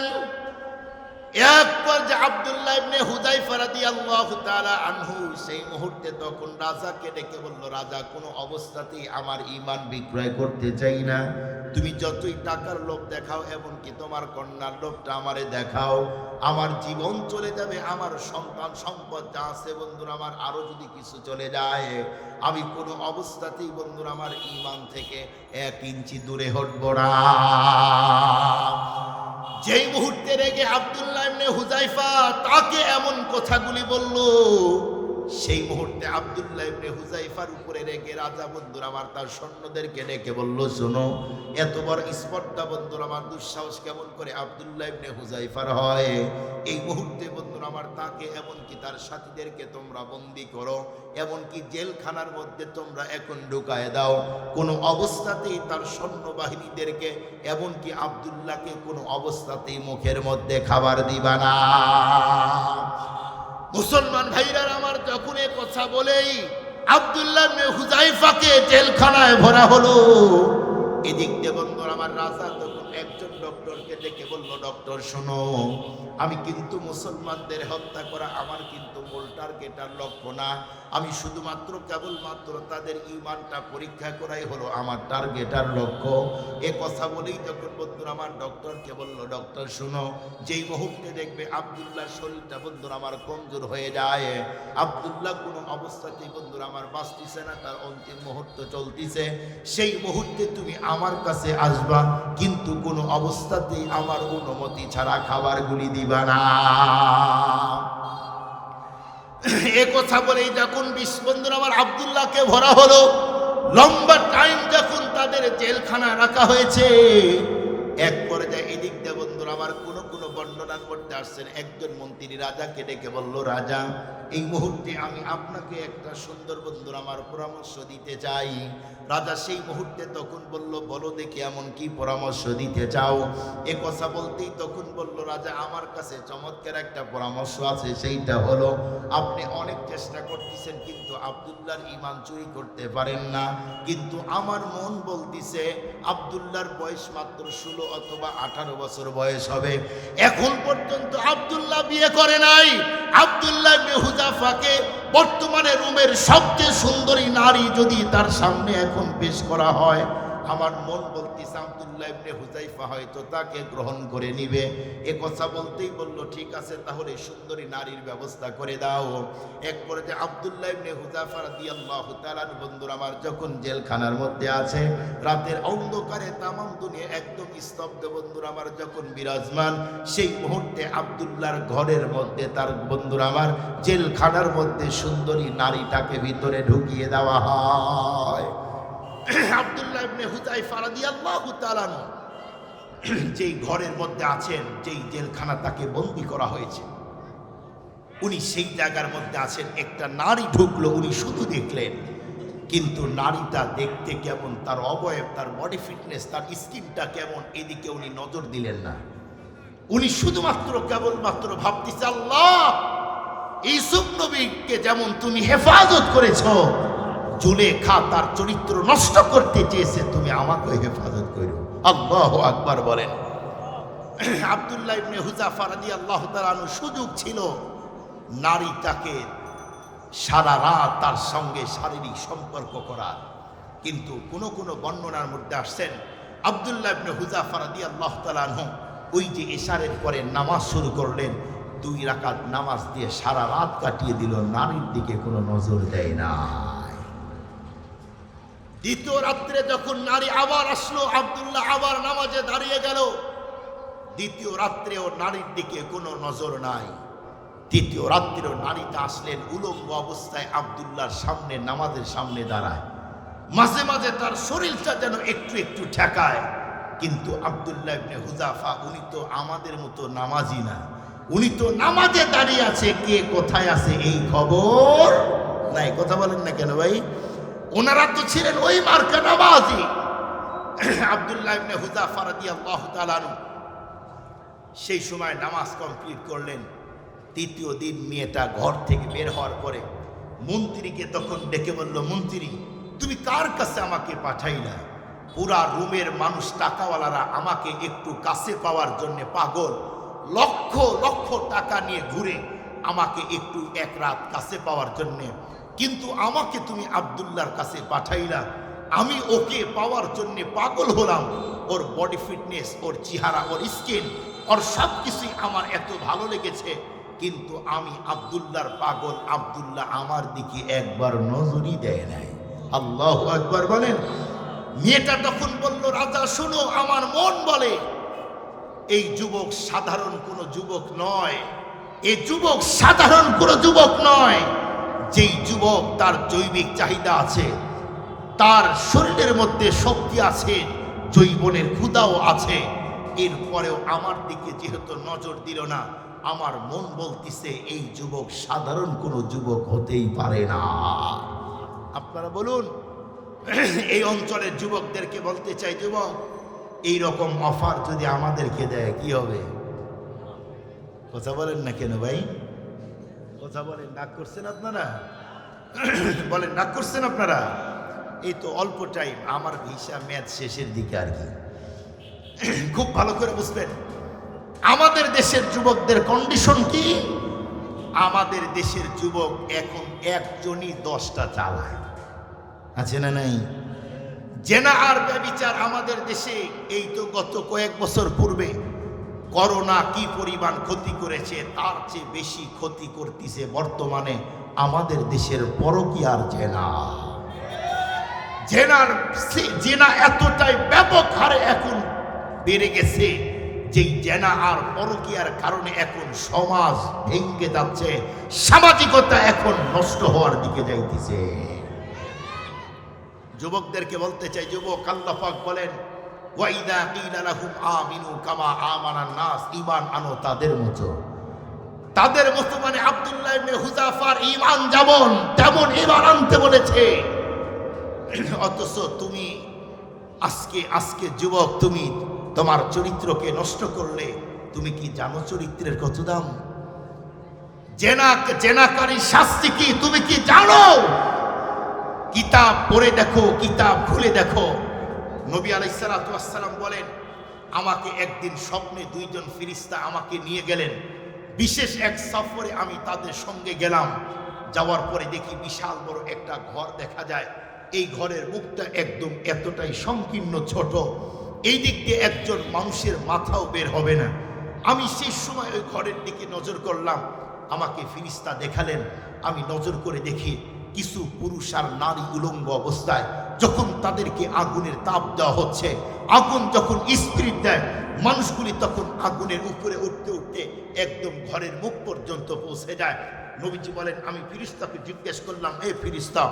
এক পর্যায়ে আব্দুল্লাহ ইবনে হুযায়ফা রাদিয়াল্লাহু তাআলা আনহু সেই মুহূর্তে তখন রাজাকে ডেকে বলল, রাজা, কোনো অবস্থাতেই আমার ঈমান বিক্রয় করতে চাই না। তুমি যতই টাকার লোভ দেখাও, এমনকি তোমার কন্যার লোভটা আমারে দেখাও, আমার জীবন চলে যাবে, আমার সন্তান সম্পদ যা আছে বন্ধুরা আমার আরো যদি কিছু চলে যায়, আমি কোনো অবস্থাতেই বন্ধুরা আমার ঈমান থেকে 1 ইঞ্চি দূরে হটব না। যেই মুহূর্তে রেগে আব্দুল্লাহ ইবনে হুযায়ফা তাকে এমন কথাগুলি বলল, সেই মুহূর্তে আব্দুল্লাহ ইবনে হুযায়ফার উপরে রেগে রাজা বন্ধুরা আমার তার সৈন্যদেরকে ডেকে বলল, শোনো, এত বড় স্পর্ধা বন্ধুরা আমার দুঃসাহস কেমন করে আব্দুল্লাহ ইবনে হুযায়ফার হয়? এই মুহূর্তে বন্ধুরা আমার তাকে এমনকি তার সাথীদেরকে তোমরা বন্দী করো, এমনকি জেলখানার মধ্যে তোমরা এখন ঢুকায় দাও। কোনো অবস্থাতেই তার সৈন্যবাহিনীদেরকে এমনকি আব্দুল্লাহকে কোনো অবস্থাতেই মুখের মধ্যে খাবার দিবা না। মুসলমান ভাইরা আমার যখন এ কথা বলেই আব্দুল্লাহ ইবনে হুযায়ফাকে জেলখানায় ভরা হলো, এদিক দিয়ে বন্ধুরা আমার রাজা তখন একজন ডক্টরকে ডেকে বলল, ডক্টর শোনো, আমি কিন্তু মুসলমানদের হত্যা করা আমার কিন্তু মূল টার্গেট আর লক্ষ্য না, আমি শুধুমাত্র কেবলমাত্র তাদের ঈমানটা পরীক্ষা করাই হলো আমার টার্গেট আর লক্ষ্য। এ কথা বলেই যখন বন্ধুরা আমার ডক্টরকে বলল, ডক্টর শোনো, যেই মুহূর্তে দেখবে আব্দুল্লাহর শরীরটা বন্ধুরা আমার কমজোর হয়ে যায়, আব্দুল্লাহ কোনো অবস্থাতেই বন্ধুরা আমার বাঁচতেছে না, তার অন্তিম মুহূর্ত চলতেছে, সেই মুহূর্তে তুমি আমার কাছে আসবা, কিন্তু কোনো অবস্থাতেই আমার অনুমতি ছাড়া খাবারগুলি দিবা না। এ কথা বলেই যখন বন্ধুরা আমার আব্দুল্লাহকে ভরা হলো, লম্বা টাইম যখন তাদের জেলখানায় রাখা হয়েছে, এক পর্যায়ে এদিক দিয়ে বন্ধুরা আমার কোন বর্ণনার মধ্যে আসছেন একজন মন্ত্রী রাজাকে ডেকে বলল, রাজা, এই মুহূর্তে আমি আপনাকে একটা সুন্দর বন্ধুরা আমার পরামর্শ দিতে চাই। রাজা সেই মুহূর্তে তখন বলল, বলো দেখি এমন কি পরামর্শ দিতে চাও? এ কথা বলতেই তখন বলল রাজা, আমার কাছে চমৎকার একটা পরামর্শ আছে, সেইটা হলো আপনি অনেক চেষ্টা করতেছেন কিন্তু আব্দুল্লাহর ঈমান চুরি করতে পারেন না, কিন্তু আমার মন বলতিছে আব্দুল্লাহর বয়স মাত্র 16 অথবা 18 বছর বয়স হবে, এখন পর্যন্ত আব্দুল্লাহ বিয়ে করে নাই। আব্দুল্লাহ ইবনে হুযায়ফাকে বর্তমানে রোমের সবচেয়ে সুন্দরী নারী যদি তার সামনে এখন পেশ করা হয়, আমার মন বলতেছে আব্দুল্লাহ ইবনে হুযায়ফা হয়তো তাকে গ্রহণ করে নিবে। এ কথা বলতেই বলল, ঠিক আছে তাহলে সুন্দরী নারীর ব্যবস্থা করে দাও। এক পর্যায়ে আব্দুল্লাহ ইবনে হুযায়ফা রাদিয়াল্লাহু তাআলা বন্ধুরা আমার যখন জেলখানার মধ্যে আছে, রাতের অন্ধকারে তামাম দুনিয়া একদম স্তব্ধ বন্ধুরা আমার যখন বিরাজমান, সেই মুহূর্তে আব্দুল্লাহর ঘরের মধ্যে তার বন্ধুরা আমার জেলখানার মধ্যে সুন্দরী নারীটাকে ভিতরে ঢুকিয়ে দেওয়া হয়। আব্দুল্লাহ ইবনে হুযায়ফা রাদিয়াল্লাহু তাআলা যেই ঘরের মধ্যে আছেন, যেই জেলখানা তাকে বন্দী করা হয়েছে, উনি সেই জায়গার মধ্যে আছেন। একটা নারী ঢুকলো, উনি শুধু দেখলেন, কিন্তু নারীটা দেখতে কেমন, তার অবয়ব, তার বডি ফিটনেস, তার স্কিনটা কেমন, এদিকে উনি নজর দিলেন না। উনি শুধুমাত্র কেবলমাত্র ভাবতেছে, আল্লাহ ইউসুফ নবীকে যেমন তুমি হেফাজত করেছো, জুলেখা তার চরিত্র নষ্ট করতে চেয়েছে, তুমি আমাকে হেফাজত করো। আল্লাহু আকবার বলেন। আব্দুল্লাহ ইবনে হুযায়ফা রাদিয়াল্লাহু তাআলা সুযোগ ছিল নারীটাকে সারা রাত তার সঙ্গে শারীরিক সম্পর্ক করার, কিন্তু কোন কোন বর্ণনার মধ্যে আসছেন আব্দুল্লাহ ইবনে হুযায়ফা রাদিয়াল্লাহু তাআলা ওই যে ইশারের পরে নামাজ শুরু করলেন, 2 রাকাত নামাজ দিয়ে সারা রাত কাটিয়ে দিল, নারীর দিকে কোনো নজর দেয় না। দ্বিতীয় রাত্রে যখন নারী আবার আসলো, আব্দুল্লাহ আবার নামাজে দাঁড়িয়ে গেল। দ্বিতীয় রাত্রেও নারীর দিকে কোনো নজর নাই। তৃতীয় রাত্রেও নারীটা আসলেন, উলঙ্গ অবস্থায় আব্দুল্লাহর সামনে, নামাজের সামনে দাঁড়ায়। মাঝে মাঝে তার শরীরটা যেন একটু একটু ঠেকায়, কিন্তু আব্দুল্লাহ ইবনে হুযায়ফা উনি তো আমাদের মতো নামাজি না, উনি তো নামাজে দাঁড়িয়ে আছে, কে কোথায় আছে এই খবর নাই। কথা বলেন না কেন ভাই? ওনারা তো ছিলেন ওই মার্কা নামাজি। আব্দুল্লাহ ইবনে হুযায়ফা রাদিয়াল্লাহু তাআলা সেই সময় নামাজ কমপ্লিট করলেন। তৃতীয় দিন মেয়েটা ঘর থেকে বের হওয়ার পরে মন্ত্রীকে তখন ডেকে বলল, মন্ত্রী তুমি কার কাছে আমাকে পাঠাইলা? পুরা রুমের মানুষ, টাকাওয়ালারা আমাকে একটু কাছে পাওয়ার জন্য পাগল, লক্ষ লক্ষ টাকা নিয়ে ঘুরে আমাকে একটু এক রাত কাছে পাওয়ার জন্যে, কিন্তু আমাকে তুমি আব্দুল্লাহর কাছে পাঠাইলা। আমি ওকে পাওয়ার জন্য পাগল হলাম, ওর বডি ফিটনেস, ওর চেহারা, ওর স্কিন, ওর সব কিছুই আমার এত ভালো লেগেছে, কিন্তু আমি আব্দুল্লাহর পাগল, আব্দুল্লাহ আমার দিকে একবার নজরই দেয় নাই। আল্লাহু আকবার বলেন। মেয়েটা তখন বলল, রাজা শোনো, আমার মন বলে এই যুবক সাধারণ কোনো যুবক নয়, এই যুবক সাধারণ কোনো যুবক নয়। যেই যুবক তার জৈবিক চাহিদা আছে, তার শরীরের মধ্যে শক্তি আছে, যৌবনের ক্ষুধাও আছে, এরপরেও আমার দিকে যেহেতু নজর দিল না, আমার মন বলতেছে এই যুবক সাধারণ কোনো যুবক হতেই পারে না। আপনারা বলুন, এই অঞ্চলের যুবকদেরকে বলতে চাই, যুবক এই রকম অফার যদি আমাদেরকে দেয় কি হবে? কথা বলেন না কেন ভাই? কথা বলেন, রাগ করছেন আপনারা? বলেন, রাগ করছেন আপনারা? এই তো অল্প টাইম, আমার ভিসা ম্যাচ শেষের দিকে আর কি। খুব ভালো করে বুঝবেন আমাদের দেশের যুবকদের কন্ডিশন কি। আমাদের দেশের যুবক এখন একজনই 10টা চালায়, আছে না নাই? জেনা আর ব্যভিচার আমাদের দেশে এই তো গত কয়েক বছর পূর্বে করোনা কি পরিমাণ ক্ষতি করেছে, তার চেয়ে বেশি ক্ষতি করতেছে বর্তমানে আমাদের দেশের পরকীয়ার জেনা। জেনা এতটাই ব্যাপক হারে এখন বেড়ে গেছে, যেই জেনা আর পরকীয়ার কারণে এখন সমাজ ভেঙে যাচ্ছে, সামাজিকতা এখন নষ্ট হওয়ার দিকে যাইতেছে। যুবকদেরকে বলতে চাই, যুবক আল্লাহ পাক বলেন, ওয়াইদা কিলা লাহুম আমিনু কামা আমানান নাস, ঈমান আনো তাদের মতো। তাদের মতো মানে আব্দুল্লাহ ইবনে হুযায়ফার ঈমান যেমন তেমন ঈমান আনতে বলেছে। অথচ তুমি আজকে যুবক, তুমি তোমার চরিত্রকে নষ্ট করলে, তুমি কি জানো চরিত্রের কত দাম? জেনাকারী শাস্তি কি তুমি কি জানো? কিতাব পড়ে দেখো, কিতাব খুলে দেখো। নবী আলাইহিস সালাতু ওয়াস সালাম বলেন, আমাকে একদিন স্বপ্নে 2 জন ফেরেশতা আমাকে নিয়ে গেলেন। বিশেষ এক সফরে আমি তাদের সঙ্গে গেলাম। যাওয়ার পরে দেখি বিশাল বড় একটা ঘর দেখা যায়। এই ঘরের মুখটা একদম এতটাই সংকীর্ণ ছোট, এই দিক দিয়ে একজন মানুষের মাথাও বের হবে না। আমি সেই সময় ওই ঘরের দিকে নজর করলাম, আমাকে ফিরিস্তা দেখালেন। আমি নজর করে দেখি কিছু পুরুষ আর নারী উলঙ্গ অবস্থায়, যখন তাদেরকে আগুনের তাপ দেওয়া হচ্ছে, আগুন যখন স্পিরিট দেয়, মানুষগুলি তখন আগুনের উপরে উঠতে উঠতে একদম ঘরের মুখ পর্যন্ত পৌঁছে যায়। নবীজি বলেন, আমি ফিরিস্তাকে জিজ্ঞেস করলাম, এ ফিরিস্তা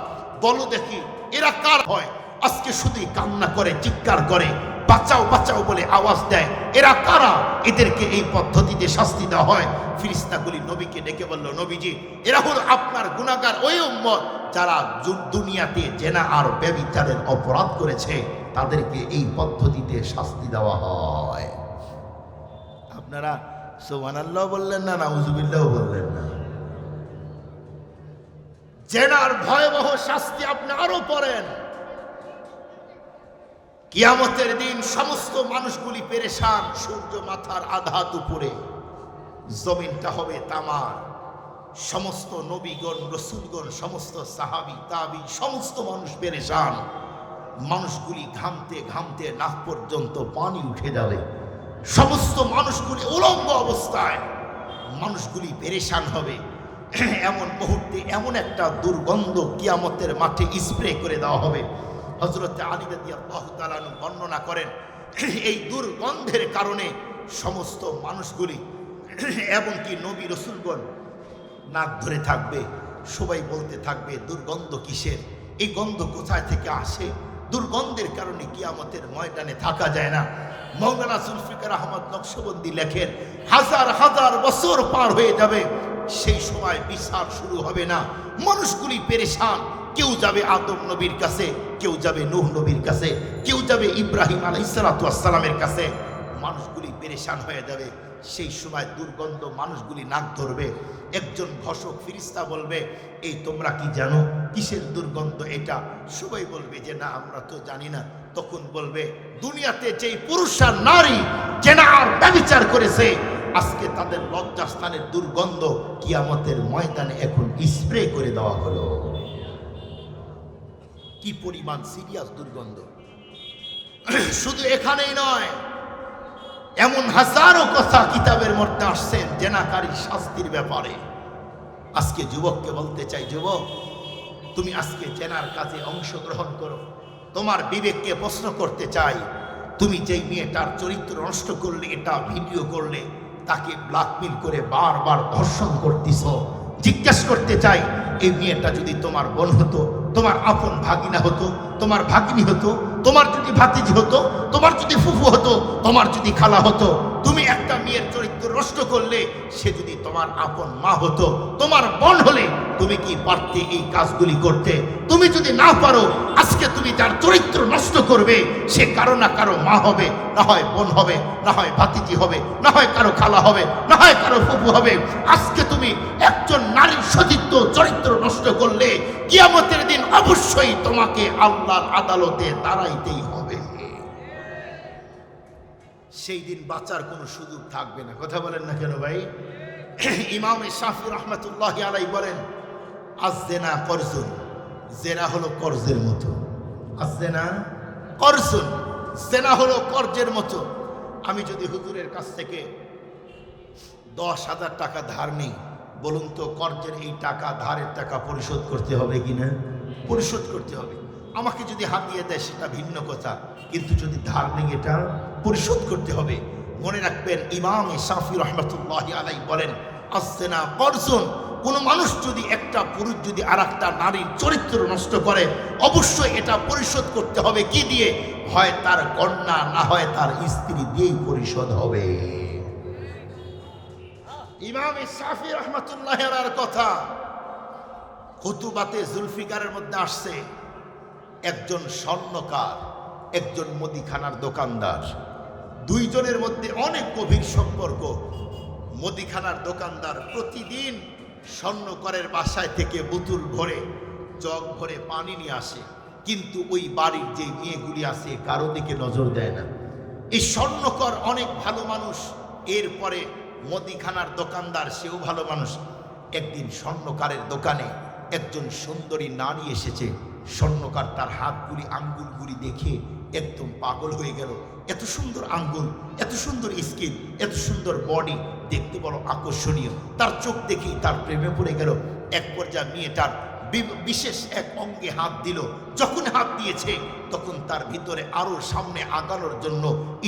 বলো দেখি এরা কার হয়? আজকে শুধুই কান্না করে, চিৎকার করে, বাঁচাও বাঁচাও বলে আওয়াজ দেয়, এরা কারা? এদেরকে এই পদ্ধতিতে শাস্তি দেওয়া হয়। ফিরিস্তাগুলি নবীকে ডেকে বলল, নবীজি এরা হলো আপনার গুনাহগার ওই উম্মত যারা দুনিয়াতে জেনা আর ব্যভিচারের অপরাধ করেছে, তাদেরকে এই পদ্ধতিতে শাস্তি দেওয়া হয়। আপনারা সুবহানাল্লাহ বললেন না, নাউজুবিল্লাহ বললেন না? জেনার ভয়াবহ শাস্তি আপনি আরো পড়েন। কিয়ামতের দিন সমস্ত মানুষগুলি পেরেশান, সূর্য মাথার আধাত উপরে, জমিনটা হবে তামার। সমস্ত নবীগণ, রসুলগণ, সমস্ত সাহাবী তাবী, সমস্ত মানুষ পেরেশান। মানুষগুলি ঘামতে ঘামতে নাক পর্যন্ত পানি উঠে যাবে। সমস্ত মানুষগুলি উলঙ্গ অবস্থায়, মানুষগুলি পেরেশান হবে। এমন মুহূর্তে এমন একটা দুর্গন্ধ কিয়ামতের মাঠে স্প্রে করে দেওয়া হবে। হযরত আলী রাদিয়াল্লাহু তাআলা বর্ণনা করেন, এই দুর্গন্ধের কারণে সমস্ত মানুষগুলি এমনকি নবী রসুলগণ নাক ধরে থাকবে। সবাই বলতে থাকবে, দুর্গন্ধ কিসের? এই গন্ধ কোথায় থেকে আসে? দুর্গন্ধের কারণে কিয়ামতের ময়দানে থাকা যায় না। মাওলানা জুলফিকার আহমদ নকশবন্দি লেখেন, হাজার হাজার বছর পার হয়ে যাবে, সেই সময় বিচার শুরু হবে না। মানুষগুলি পেরেশান। কেউ যাবে আদম নবীর কাছে, কেউ যাবে নূহ নবীর কাছে, কেউ যাবে ইব্রাহিম আলাইহিস সালাতু ওয়াস সালামের কাছে। মানুষগুলি পেরেশান হয়ে যাবে। সেই সময় দুর্গন্ধ মানুষগুলি নাক ধরবে। একজন ঘোষক ফিরিস্তা বলবে, এই তোমরা কি জানো কিসের দুর্গন্ধ এটা? সবাই বলবে যে না, আমরা তো জানি না। তখন বলবে, দুনিয়াতে যেই পুরুষ আর নারী জেনা আর ব্যভিচার করেছে, আজকে তাদের লজ্জাস্থানের দুর্গন্ধ কিয়ামতের ময়দানে এখন স্প্রে করে দেওয়া হলো। কি পরিমাণ সিরিয়াস দুর্গন্ধ! শুধু এখানেই নয়, এমন হাজারো কথা কিতাবের মধ্যে আসছেন জেনাকারীর শাস্তির ব্যাপারে। আজকে যুবককে বলতে চাই, যুবক তুমি আজকে জেনার কাজে অংশগ্রহণ করো। তোমার বিবেককে প্রশ্ন করতে চাই, তুমি যেই মেয়েটার চরিত্র নষ্ট করলে, এটা ভিডিও করলে, তাকে ব্ল্যাকমেল করে বারবার ধর্ষণ করতেছ, জিজ্ঞেস করতে চাই, এই মেয়েটা যদি তোমার বোন হতো, তোমার আপন ভাগিনা হতো, তোমার ভাগিনী হতো, তোমার যদি ভাতিজি হতো, তোমার যদি ফুফু হতো, তোমার যদি খালা হতো, তুমি একটা মেয়ের চরিত্র নষ্ট করলে, সে যদি তোমার আপন মা হতো, তোমার বোন হলে, তুমি কি পারতে এই কাজগুলি করতে? তুমি যদি না পারো, আজকে তুমি যার চরিত্র নষ্ট করবে, সে কারো না কারো মা হবে, না হয় বোন হবে, না হয় ভাতিজি হবে, না হয় কারো খালা হবে, না হয় কারো ফুফু হবে। আজকে তুমি একজন নারীর সতীত্ব চরিত্র নষ্ট করলে, কিয়ামতের দিন অবশ্যই তোমাকে আল্লাহর আদালতে দাঁড়াইতেই হবে। সেই দিন বাঁচার কোনো সুযোগ থাকবে না। কথা বলেন না কেন ভাই? ইমাম শাফি রহমাতুল্লাহি আলাইহি বলেন, আজ-জেনা করজুন, জেনা হলো কর্জের মতো। আজ-জেনা করজুন, জেনা হলো কর্জের মতো। আমি যদি হুজুরের কাছ থেকে 10,000 টাকা ধার নিই, বলুন তো কর্জের এই টাকা, ধারের টাকা পরিশোধ করতে হবে কিনা? পরিশোধ করতে হবে। আমাকে যদি হাতিয়ে দেয় সেটা ভিন্ন কথা, কিন্তু যদি ধার নেই এটা পরিশোধ করতে হবে। মনে রাখবেন, ইমাম শাফি রহমাতুল্লাহি আলাইহি বলেন, আজ-জেনা করজুন, কোন মানুষ যদি, একটা পুরুষ যদি আর একটা নারীর চরিত্র নষ্ট করে, অবশ্যই এটা পরিশোধ করতে হবে। কি দিয়ে? হয় তার কন্যা, না হয় তার স্ত্রী দিয়েই পরিশোধ হবে। ইমাম শাফি রহমাতুল্লাহি আলাইহির কথা খুতুবাতে জুলফিকারের মধ্যে আসছে, একজন স্বর্ণকার, একজন মুদিখানার দোকানদার, দুইজনের মধ্যে অনেক গভীর সম্পর্ক। মুদিখানার দোকানদার প্রতিদিন স্বর্ণকারের বাসায় থেকে বোতল ভরে, জগ ভরে পানি নিয়ে আসে, কিন্তু ওই বাড়ির যে মেয়েগুলি আছে কারো দিকে নজর দেয় না। এই স্বর্ণকার অনেক ভালো মানুষ, এরপরে মুদিখানার দোকানদার সেও ভালো মানুষ। একদিন স্বর্ণকারের দোকানে একজন সুন্দরী নারী এসেছে, স্বর্ণকার তার হাতগুলি আঙ্গুলগুলি দেখে একদম পাগল হয়ে গেল। এত সুন্দর আঙ্গুল, এত সুন্দর স্কিন, এত সুন্দর বডি, দেখতে বড় আকর্ষণীয়। তার চোখ দেখেই তার প্রেমে পড়ে গেল। এক পর্যায়ে মেয়েটার বিশেষ এক অঙ্গে হাত দিল। যখন হাত দিয়েছে তখন তার ভিতরে আরো সামনে আগানোর জন্য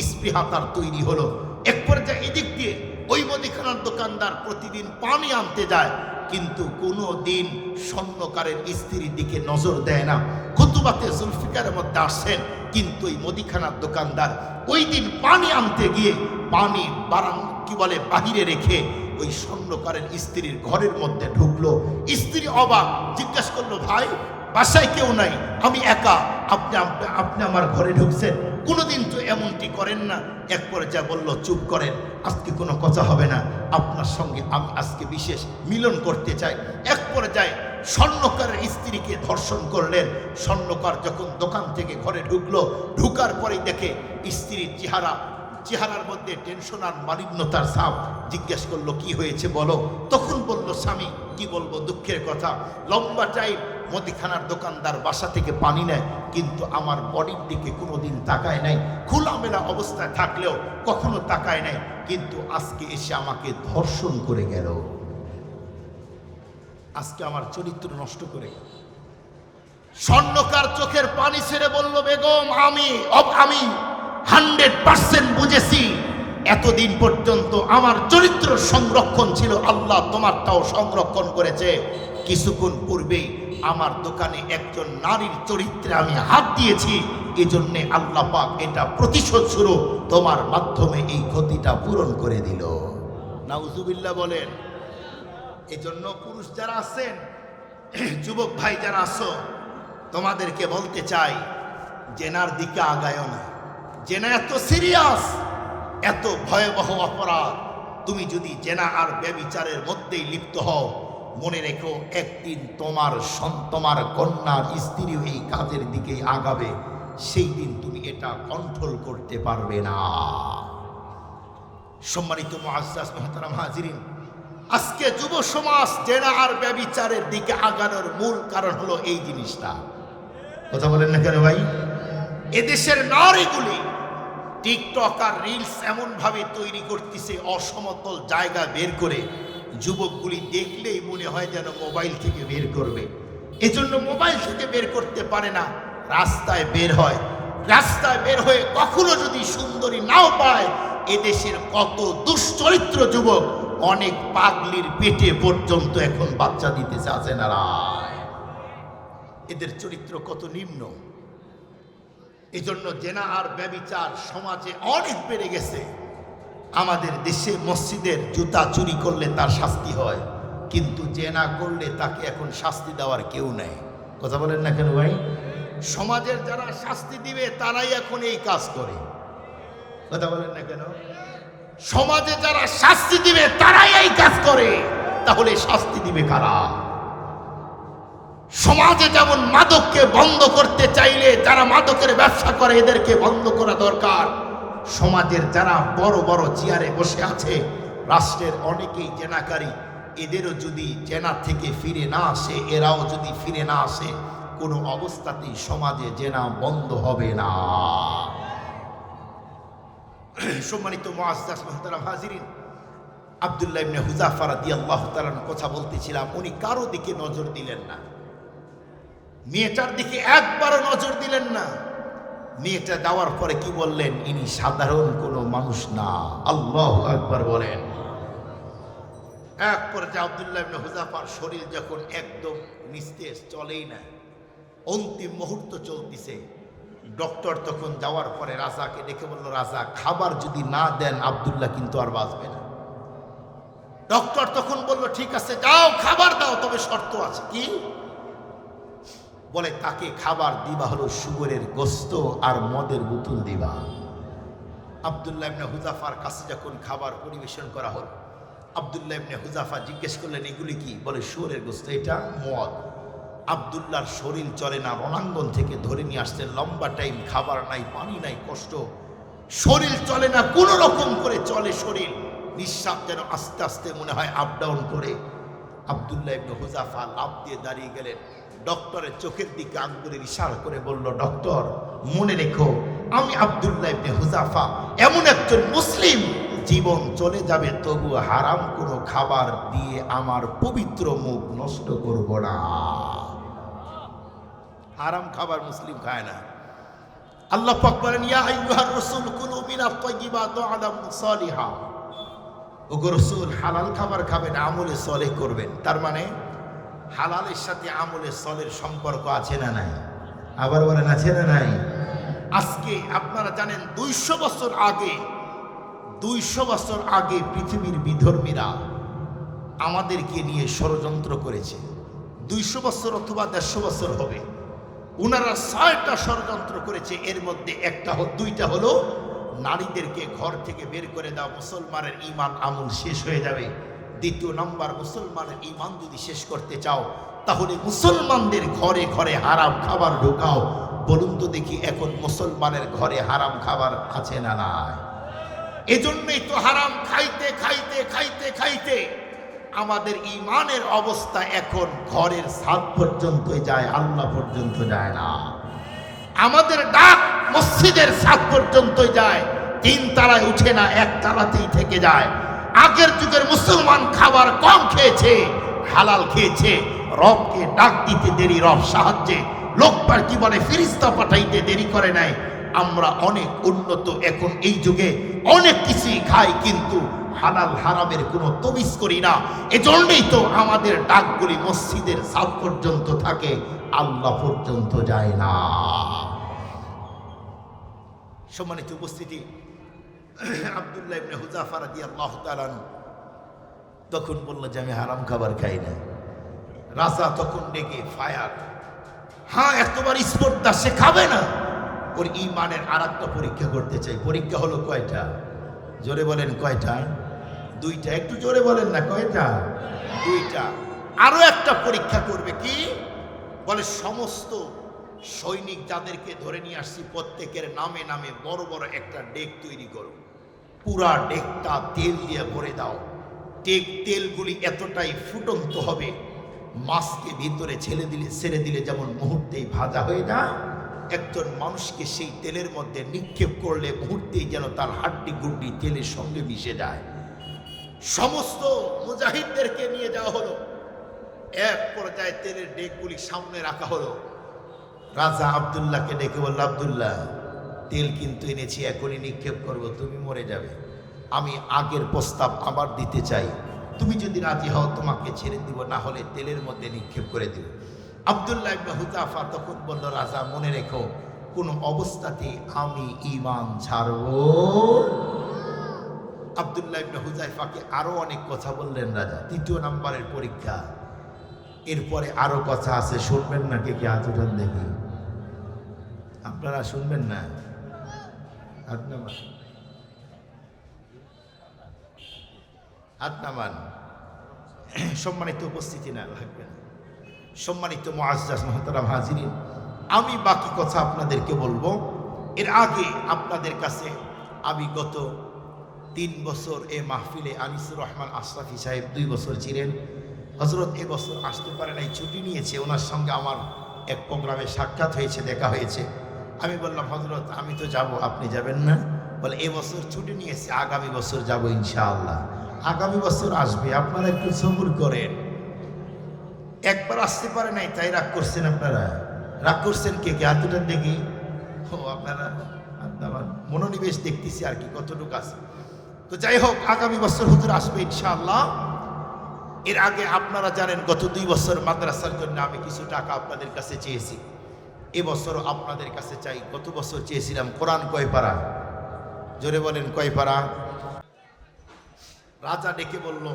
স্পৃহা তার তৈরি হলো। এক পর্যায়ে এদিক দিয়ে ওই মুদিখানার দোকানদার প্রতিদিন পানি আনতে যায়, কিন্তু কোনো দিন স্বর্ণকারের স্ত্রীর দিকে নজর দেয় না। খুতুবাতে জুলফিকারের মধ্যে আসেন, কিন্তু ওই মুদিখানার দোকানদার ওই দিন পানি আনতে গিয়ে পানি বাহিরে রেখে ওই স্বর্ণকারের স্ত্রীর ঘরের মধ্যে ঢুকলো। স্ত্রী অবাক, জিজ্ঞাসা করলো, ভাই বাসায় কেউ নাই, আমি একা, আপনি আমার ঘরে ঢুকছেন, কোনোদিন তো এমনটি করেন না। এক পর্যায়ে বলল, চুপ করেন, আজকে কোনো কথা হবে না, আপনার সঙ্গে আমি আজকে বিশেষ মিলন করতে চাই। এক পর্যায়ে স্বর্ণকারের স্ত্রীকে ধর্ষণ করলেন। স্বর্ণকার যখন দোকান থেকে ঘরে ঢুকলো, ঢুকার পরেই দেখে স্ত্রীর চেহারার মধ্যে টেনশন আর মালিন্যতার ছাপ। জিজ্ঞেস করলো, কি হয়েছে বলো। তখন বলল, স্বামী কি বলবো, দুঃখের কথা, লম্বা টাইম মুদিখানার দোকানদার বাসা থেকে পানি নেয়, কিন্তু আমার বডির দিকে কোনোদিন তাকায় নাই, খোলামেলা অবস্থায় থাকলেও কখনো তাকায় নাই, কিন্তু আজকে এসে আমাকে ধর্ষণ করে গেল, আজকে আমার চরিত্র নষ্ট করে। স্বর্ণকার চোখের পানি ছেড়ে বলল, বেগম আমি 100% বুঝেছি, এতদিন পর্যন্ত আমার চরিত্র সংরক্ষণ ছিল, আল্লাহ তোমারটাও সংরক্ষণ করেছে। কিছুক্ষণ পূর্বেই আমার দোকানে একজন নারীর চরিত্রে আমি হাত দিয়েছি, এজন্যে আল্লাহ পাক এটা প্রতিশোধ স্বরূপ তোমার মাধ্যমে এই ক্ষতিটা পূরণ করে দিল। নাউজুবিল্লাহ বলেন। এজন্য পুরুষ যারা আছেন, যুবক ভাই যারা আছো, তোমাদেরকে বলতে চাই, জেনার দিকে আগায় না। জেনা এত সিরিয়াস, এত ভয়াবহ অপরাধ। তুমি যদি জেনা আর ব্যভিচারের মধ্যেই লিপ্ত হও, মনে রেখো একদিন তোমার কন্যার স্ত্রী এই কাজের দিকেই আগাবে, সেই দিন তুমি এটা কন্ট্রোল করতে পারবে না। সম্মানিত মুআজ্জাজ মুহতারাম হাজিরিন, আজকে যুব সমাজ জেনা আর ব্যভিচারের দিকে আগানোর মূল কারণ হলো এই জিনিসটা। কথা বলেন না কেন ভাই? এদেশের নারীগুলি টিকটক আর রিলস এমন ভাবে তৈরি করতেছে, অসমতল জায়গা বের করে, যুবকগুলি দেখলেই মনে হয় যেন মোবাইল থেকে বের করবে। এজন্য মোবাইল থেকে বের করতে পারে না, রাস্তায় বের হয়। রাস্তায় বের হয়ে কখনো যদি সুন্দরী নাও পায়, এদেশের কত দুশ্চরিত্র যুবক অনেক পাগলির পেটে পর্যন্ত এখন বাচ্চা দিতেছে, আছে না? এদের চরিত্র কত নিম্ন। এজন্য জেনা আর ব্যভিচার সমাজে অনেক বেড়ে গেছে। আমাদের দেশে মসজিদের জুতা চুরি করলে তার শাস্তি হয়, কিন্তু জেনা করলে তাকে এখন শাস্তি দেওয়ার কেউ নেই। কথা বলেন না কেন ভাই? সমাজের যারা শাস্তি দিবে তারাই এখন এই কাজ করে। কথা বলেন না কেন? সমাজে যারা শাস্তি দিবে তারাই এই কাজ করে, তাহলে শাস্তি দিবে কারা? সমাজে যেমন মাদককে বন্ধ করতে চাইলে যারা মাদকের ব্যবসা করে এদেরকে বন্ধ করা দরকার। সমাজের যারা বড় বড় চেয়ারে বসে আছে, রাষ্ট্রের অনেকেই জেনাকারী, এদেরও যদি জেনা থেকে ফিরে না আসে, এরাও যদি ফিরে না আসে, কোনো অবস্থাতেই সমাজে জেনা বন্ধ হবে না। সম্মানিত মুআজ্জাজ মুহতারাম হাজিরিন, আব্দুল্লাহ ইবনে হুযাফা রাদিয়াল্লাহু তাআলার কথা বলতেছিলাম। উনি কারো দিকে নজর দিলেন না, মেয়েটার দিকে একবারও নজর দিলেন না। মেয়েটা দেওয়ার পরে কি বললেন? ইনি সাধারণ কোনো মানুষ না। আল্লাহু আকবার বলেন। এক পর্যায়ে আব্দুল্লাহ ইবনে হুযাফার শরীর যখন একদম নিস্তেজ, চলেই না, অন্তিম মুহূর্ত চলতেছে, ডক্টর তখন যাওয়ার পরে রাজাকে ডেকে বলল, রাজা খাবার যদি না দেন আব্দুল্লাহ কিন্তু আর বাঁচবে না। ডক্টর তখন বলল, ঠিক আছে যাও খাবার দাও, তবে শর্ত আছে। কি? বলে তাকে খাবার দিবা হলো শুকরের গোস্ত আর মদের বোতল দিবা। আব্দুল্লাহ ইবনে হুযাফার কাছে যখন খাবার পরিবেশন করা হল, আব্দুল্লাহ ইবনে হুযাফা জিজ্ঞেস করলেন, এগুলি কি? বলে শুকরের গোস্ত, এটা মদ। আব্দুল্লাহর শরীর চলে না, রণাঙ্গন থেকে ধরে নিয়ে আসছেন, লম্বা টাইম খাবার নাই, পানি নাই, কষ্ট, শরীর চলে না, কোন রকম করে চলে শরীর, নিঃশ্বাস যেন আস্তে আস্তে মনে হয় আপ ডাউন করে। আব্দুল্লাহ ইবনে হুযাফা লাফ দিয়ে দাঁড়িয়ে গেলেন, ডক্টরের চোখের দিকে আঙ্গুলের ইশারা করে বলল, ডক্টর মনে রেখো, আমি আব্দুল্লাহ ইবনে হুযাফা এমন একজন মুসলিম, জীবন চলে যাবে তবু হারাম কোনো খাবার দিয়ে আমার পবিত্র মুখ নষ্ট করব না। হারাম খাবার মুসলিম খায় না। আল্লাহ পাক বলেন, ইয়া আইয়ুহার রাসূল কুলু মিনাত তাইয়্যিবাতি ওয়া'মালু সালিহা। ওগো রাসূল, হালাল খাবার খাবেন, আমলে সালেহ করবেন। তার মানে হালালের সাথে আমলে সালের সম্পর্ক আছে না নাই? আবার বলেন, আছে না নাই? আজকে আপনারা জানেন 200 বছর আগে পৃথিবীর বিধর্মীরা আমাদেরকে নিয়ে ষড়যন্ত্র করেছে। 200 বছর অথবা 150 বছর হবে। ওনারা 6টা ষড়যন্ত্র করেছে। এর মধ্যে দুইটা হলো নারীদেরকে ঘর থেকে বের করে দাও, মুসলমানের ঈমান আমল শেষ হয়ে যাবে। দ্বিতীয় নম্বর, মুসলমানের ঈমান যদি শেষ করতে চাও তাহলে মুসলমানদের ঘরে ঘরে হারাম খাবার ঢোকাও। বলুন তো দেখি, এখন মুসলমানের ঘরে হারাম খাবার আছে না নাই? এজন্যই তো হারাম খাইতে খাইতে খাইতে খাইতে আমাদের ঈমানের অবস্থা এখন ঘরের ছাদ পর্যন্ত যায়, আল্লাহ পর্যন্ত যায় না। আমাদের ডাক মসজিদের ছাদ পর্যন্ত যায়, 3 তলায় উঠে না, 1 তলাতেই থেকে যায়। আগের যুগের মুসলমান খাবার কম খেয়েছে, হালাল খেয়েছে, রবকে ডাক দিতে দেরি, রব সাহায্যে লোকবার কি বলে ফেরেশতা পাঠাইতে দেরি করে নাই। আমরা অনেক উন্নত, এখন এই যুগে অনেক কিছুই খাই, কিন্তু হালাল হারামের কোনো তমিজ করি না। এজন্যই তো আমাদের ডাকগুলি মসজিদের ছাদ পর্যন্ত থাকে, আল্লাহ পর্যন্ত যায় না। সম্মানিত উপস্থিতি, আব্দুল্লাহ ইবনে হুযাফা রাদিয়াল্লাহু তাআলা তখন বলল যে আমি হারাম খাবার খাই না। রাজা তখন ডেকে ফায়ার, হ্যাঁ এতবার স্পর্ধা, সে খাবে না। ওর ঈমানের আরেকটা পরীক্ষা করতে চাই। পরীক্ষা হলো কয়টা? জোরে বলেন কয়টা? 2টা। একটু জোরে বলেন না, কয়টা? 2টা। আরো একটা পরীক্ষা করবে। কি বলে? সমস্ত সৈনিক যাদেরকে ধরে নিয়ে আসছি প্রত্যেকের নামে নামে বড় বড় একটা ডেক তৈরি করো, পুরা ডেকটা তেল দিয়ে ভরে দাও। তেলগুলি এতটাই ফুটন্ত হবে, মাছকে ভিতরে ছেড়ে দিলে যেমন মুহূর্তেই ভাজা হয়ে যায়, একজন মানুষকে সেই তেলের মধ্যে নিক্ষেপ করলে মুহূর্তেই যেন তার হাড্ডি গুড্ডি তেলের সঙ্গে মিশে যায়। সমস্ত মুজাহিদদেরকে নিয়ে যাওয়া হলো, এক পর্যায়ে তেলের ডেকগুলি সামনে রাখা হলো। রাজা আব্দুল্লাহকে ডেকে বলল, আব্দুল্লাহ, তেল কিন্তু এনেছি, এখনই নিক্ষেপ করব, তুমি মরে যাবে। আমি আগের প্রস্তাব আবার দিতে চাই, তুমি যদি রাজি হও তোমাকে ছেড়ে দিব, না হলে তেলের মধ্যে নিক্ষেপ করে দিব। আব্দুল্লাহ ইবনে হুযাফা তখন বলল, রাজা মনে রেখো, কোন অবস্থাতে আমি ঈমান ছাড়ব। আব্দুল্লাহ ইবনে হুযাফাকে আরো অনেক কথা বললেন রাজা। 3য় নম্বরের পরীক্ষা। এরপরে আরো কথা আছে, শুনবেন না? কে কে হাত উঠান দেখি। আপনারা শুনবেন না? হাত নামান। সম্মানিত উপস্থিতি, না লাগবে না। সম্মানিত মুআজ্জাজ মুহতারাম হাজিরিন, আমি বাকি কথা আপনাদেরকে বলবো। এর আগে আপনাদের কাছে আমি গত 3 বছর এ মাহফিলে আনিসুর রহমান আশরাফি সাহেব 2 বছর ছিলেন। হযরত এবছর আসতে পারে নাই, ছুটি নিয়েছে। ওনার সঙ্গে আমার এক প্রোগ্রামে সাক্ষাৎ হয়েছে, দেখা হয়েছে। আমি বললাম, হযরত আমি তো যাব, আপনি যাবেন না? বলে, এবছর ছুটি নিয়েছি, আগামী বছর যাব ইনশাআল্লাহ। আগামী বছর আসবে, আপনারা একটু সবুর করেন। একবার আসতে পারে নাই, তাই রাগ করছেন আপনারা? রাগ করছেন কে কে? হাতটা দেখি। ও আপনারা মনোনিবেশ দেখতেছি আর কি, কতটুকু আছে। তো যাই হোক, আগামী বছর হুজুর আসবে ইনশাআল্লাহ। এর আগে আপনারা জানেন, গত 2 বছর মাদ্রাসার জন্য আমি কিছু টাকা আপনাদের কাছে চেয়েছি। এবছরও আপনাদের কাছে চাই। গত বছর চেয়েছিলাম কোরআন কয় পারা? জোরে বলেন, কয় পারা? রাজা ডেকে বলল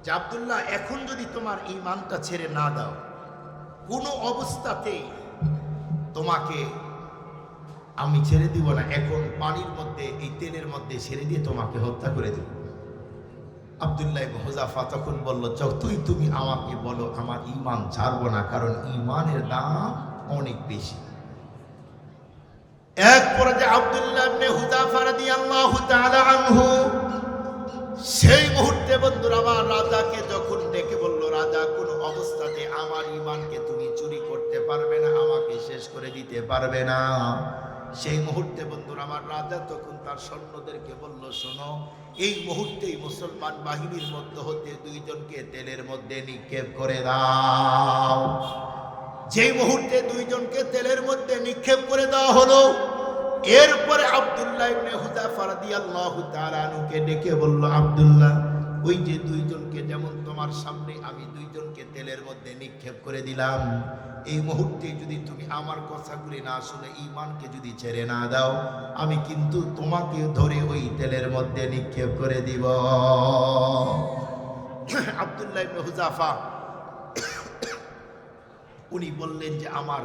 যে, আব্দুল্লাহ, এখন যদি তোমার ঈমানটা ছেড়ে না দাও, কোনো অবস্থাতেই তোমাকে আমি ছেড়ে দিব না। এখন পানির মধ্যে, এই তেলের মধ্যে ছেড়ে দিয়ে তোমাকে হত্যা করে দেব। আব্দুল্লাহ ইবনে হুযাফা তখন বলল, যতই তুমি আমাকে বলো, আমার ঈমান ছাড়বো না, কারণ ঈমানের দাম অনেক বেশি। এক পর্যায়ে আব্দুল্লাহ ইবনে হুযাফা রাদিয়াল্লাহু তাআলা আনহু সেই মুহূর্তে বন্ধুরা আমার রাজাকে যখন ডেকে বলল, রাজা, কোনো অবস্থাতে আমার ঈমানকে তুমি চুরি করতে পারবে না, আমাকে শেষ করে দিতে পারবে না। সেই মুহূর্তে বন্ধুরা আমার রাজা তখন তার সৈন্যদেরকে বলল, শোনো, এই মুহূর্তেই মুসলমান বাহিনীর মধ্য হতে দুইজনকে তেলের মধ্যে নিক্ষেপ করে দাও। যেই মুহূর্তে দুইজনকে তেলের মধ্যে নিক্ষেপ করে দেওয়া হলো, এরপরে আব্দুল্লাহ ইবনে হুযাফা রাদিয়াল্লাহু তাআলা আনহুকে ডেকে বলল, আব্দুল্লাহ, ওই যে দুইজনকে যেমন তোমার সামনে আমি দুইজনকে তেলের মধ্যে নিক্ষেপ করে দিলাম, এই মুহূর্তে যদি তুমি আমার কথাগুলি না শুনে ঈমানকে যদি ছেড়ে না দাও, আমি কিন্তু তোমাকে ধরে ওই তেলের মধ্যে নিক্ষেপ করে দিব। আব্দুল্লাহ ইবনে হুযাফা উনি বললেন যে আমার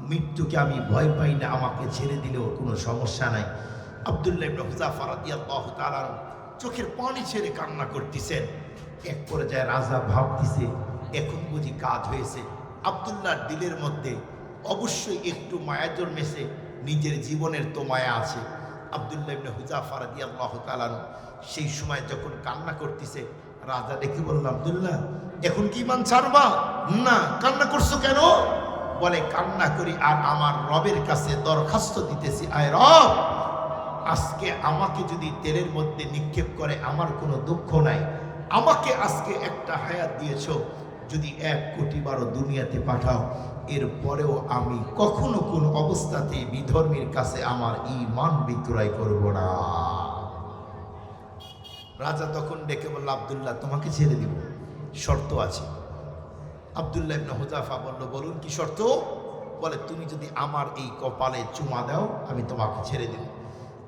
মৃত্যুকে আমি ভয় পাই না, আমাকে ছেড়ে দিলেও কোনো সমস্যা নাই। আব্দুল্লাহ ইবনে হুযাফা রাদিয়াল্লাহু তাআলা চোখের পানি ছেড়ে কান্না করতেছেন। এক পর্যায়ে রাজা ভাবতেছে এখন বুঝি কাজ হয়েছে। আব্দুল্লাহর দিলের মধ্যে অবশ্যই একটু মায়া জন্মেছে, নিজের জীবনের তো মায়া আছে। আব্দুল্লাহ ইবনে হুযাফা রাদিয়াল্লাহু তাআলা সেই সময় যখন কান্না করতেছে, রাজা ডেকে বলল, আব্দুল্লাহ, এখন কি ঈমান ছাড়বা? না। কান্না করছো কেন? বলে, কান্না করি আর আমার রবের কাছে দরখাস্ত দিতেছি, আয় রব, আজকে আমাকে যদি তেলের মধ্যে নিক্ষেপ করে আমার কোনো দুঃখ নাই, আমাকে আজকে একটা হায়াত দিয়েছো, যদি 1 কোটি বারো দুনিয়াতে পাঠাও, এরপরেও আমি কখনো কোন অবস্থাতে বিধর্মীর কাছে আমার ঈমান বিক্রয় করব না। রাজা তখন ডেকে বলল, আব্দুল্লাহ, তোমাকে ছেড়ে দিব, শর্ত আছে। আব্দুল্লাহ ইবনে হুযাফা বলল, বলুন কি শর্ত? বলে, তুমি যদি আমার এই কপালে চুমা দাও আমি তোমাকে ছেড়ে দেব।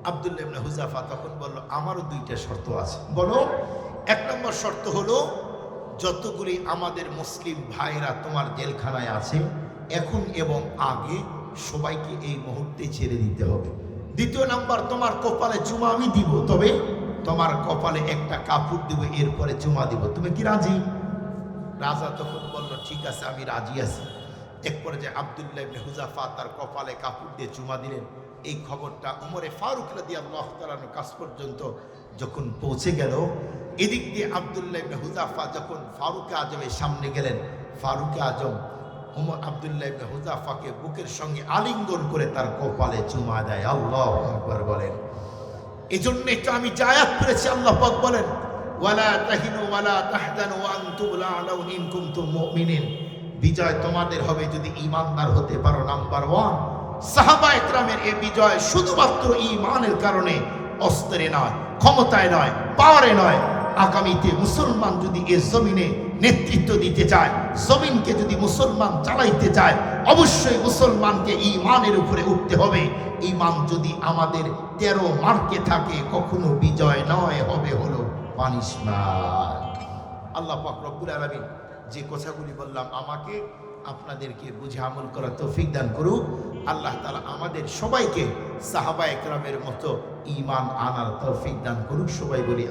আব্দুল্লাহ ইবনে হুযাফা তখন বলল, আমারও 2টা শর্ত আছে। বলো। 1 নম্বর শর্ত হলো, যতগুলি আমাদের মুসলিম ভাইরা তোমার জেলখানায় আছে এখন এবং আগে, সবাইকে এই মুহূর্তে ছেড়ে দিতে হবে। 2 নম্বর, তোমার কপালে চুমা আমি দিব, তবে তোমার কপালে একটা কাপড় দিব, এরপরে চুমা দিব। তুমি কি রাজি? রাজা তখন বলল, ঠিক আছে, আমি রাজি আছি। এক পর্যায়ে আব্দুল্লাহ ইবনে হুযাফা তার কপালে কাপড় দিয়ে চুমা দিলেন। এই খবরটা ওমরে ফারুক রাদিয়াল্লাহু তাআলার কাছ পর্যন্ত যখন পৌঁছে গেল, এদিক দিয়ে আব্দুল্লাহ ইবনে হুযাফা যখন ফারুকে আজমের সামনে গেলেন, ফারুকে আজম আব্দুল্লাহ ইবনে হুযাফাকে বুকের সঙ্গে আলিঙ্গন করে তার কপালে চুমা দেয়। আল্লাহু আকবার বলেন। এজন্যই তো আমি যে আয়াত পড়েছি, আল্লাহ পাক বলেন, ওয়ালা তাহিনু ওয়ালা তাহজানু ওয়া আনতুম লা'আলাউন ইন কুনতুম মুমিনিন। বিজয় তোমাদের হবে যদি ঈমানদার হতে পারো। নাম্বার 1, সাহাবায়ে কেরামের এই বিজয় শুধুমাত্র ঈমানের কারণে, অস্ত্রে নয়, ক্ষমতায় নয়, পাওয়ারে নয়। আগামীতে মুসলমান যদি এ জমিনে নেতৃত্ব দিতে চায়, জমিনকে যদি মুসলমান চালাইতে চায়, অবশ্যই মুসলমানকে ঈমানের উপরে উঠতে হবে। ঈমান যদি আমাদের 13 মার্কে থাকে, কখনো বিজয় নয়, হবে হলো পানিশমেন্ট। আল্লাহ পাক রব্বুল আলামিন যে কথাগুলি বললাম আমাকে আপনাদেরকে বুঝে আমল করার তৌফিক দান করুক। আল্লাহ তাআলা আমাদের সবাইকে সাহাবায়ে কেরামের মতো ঈমান আনার তৌফিক দান করুক। সবাই বলি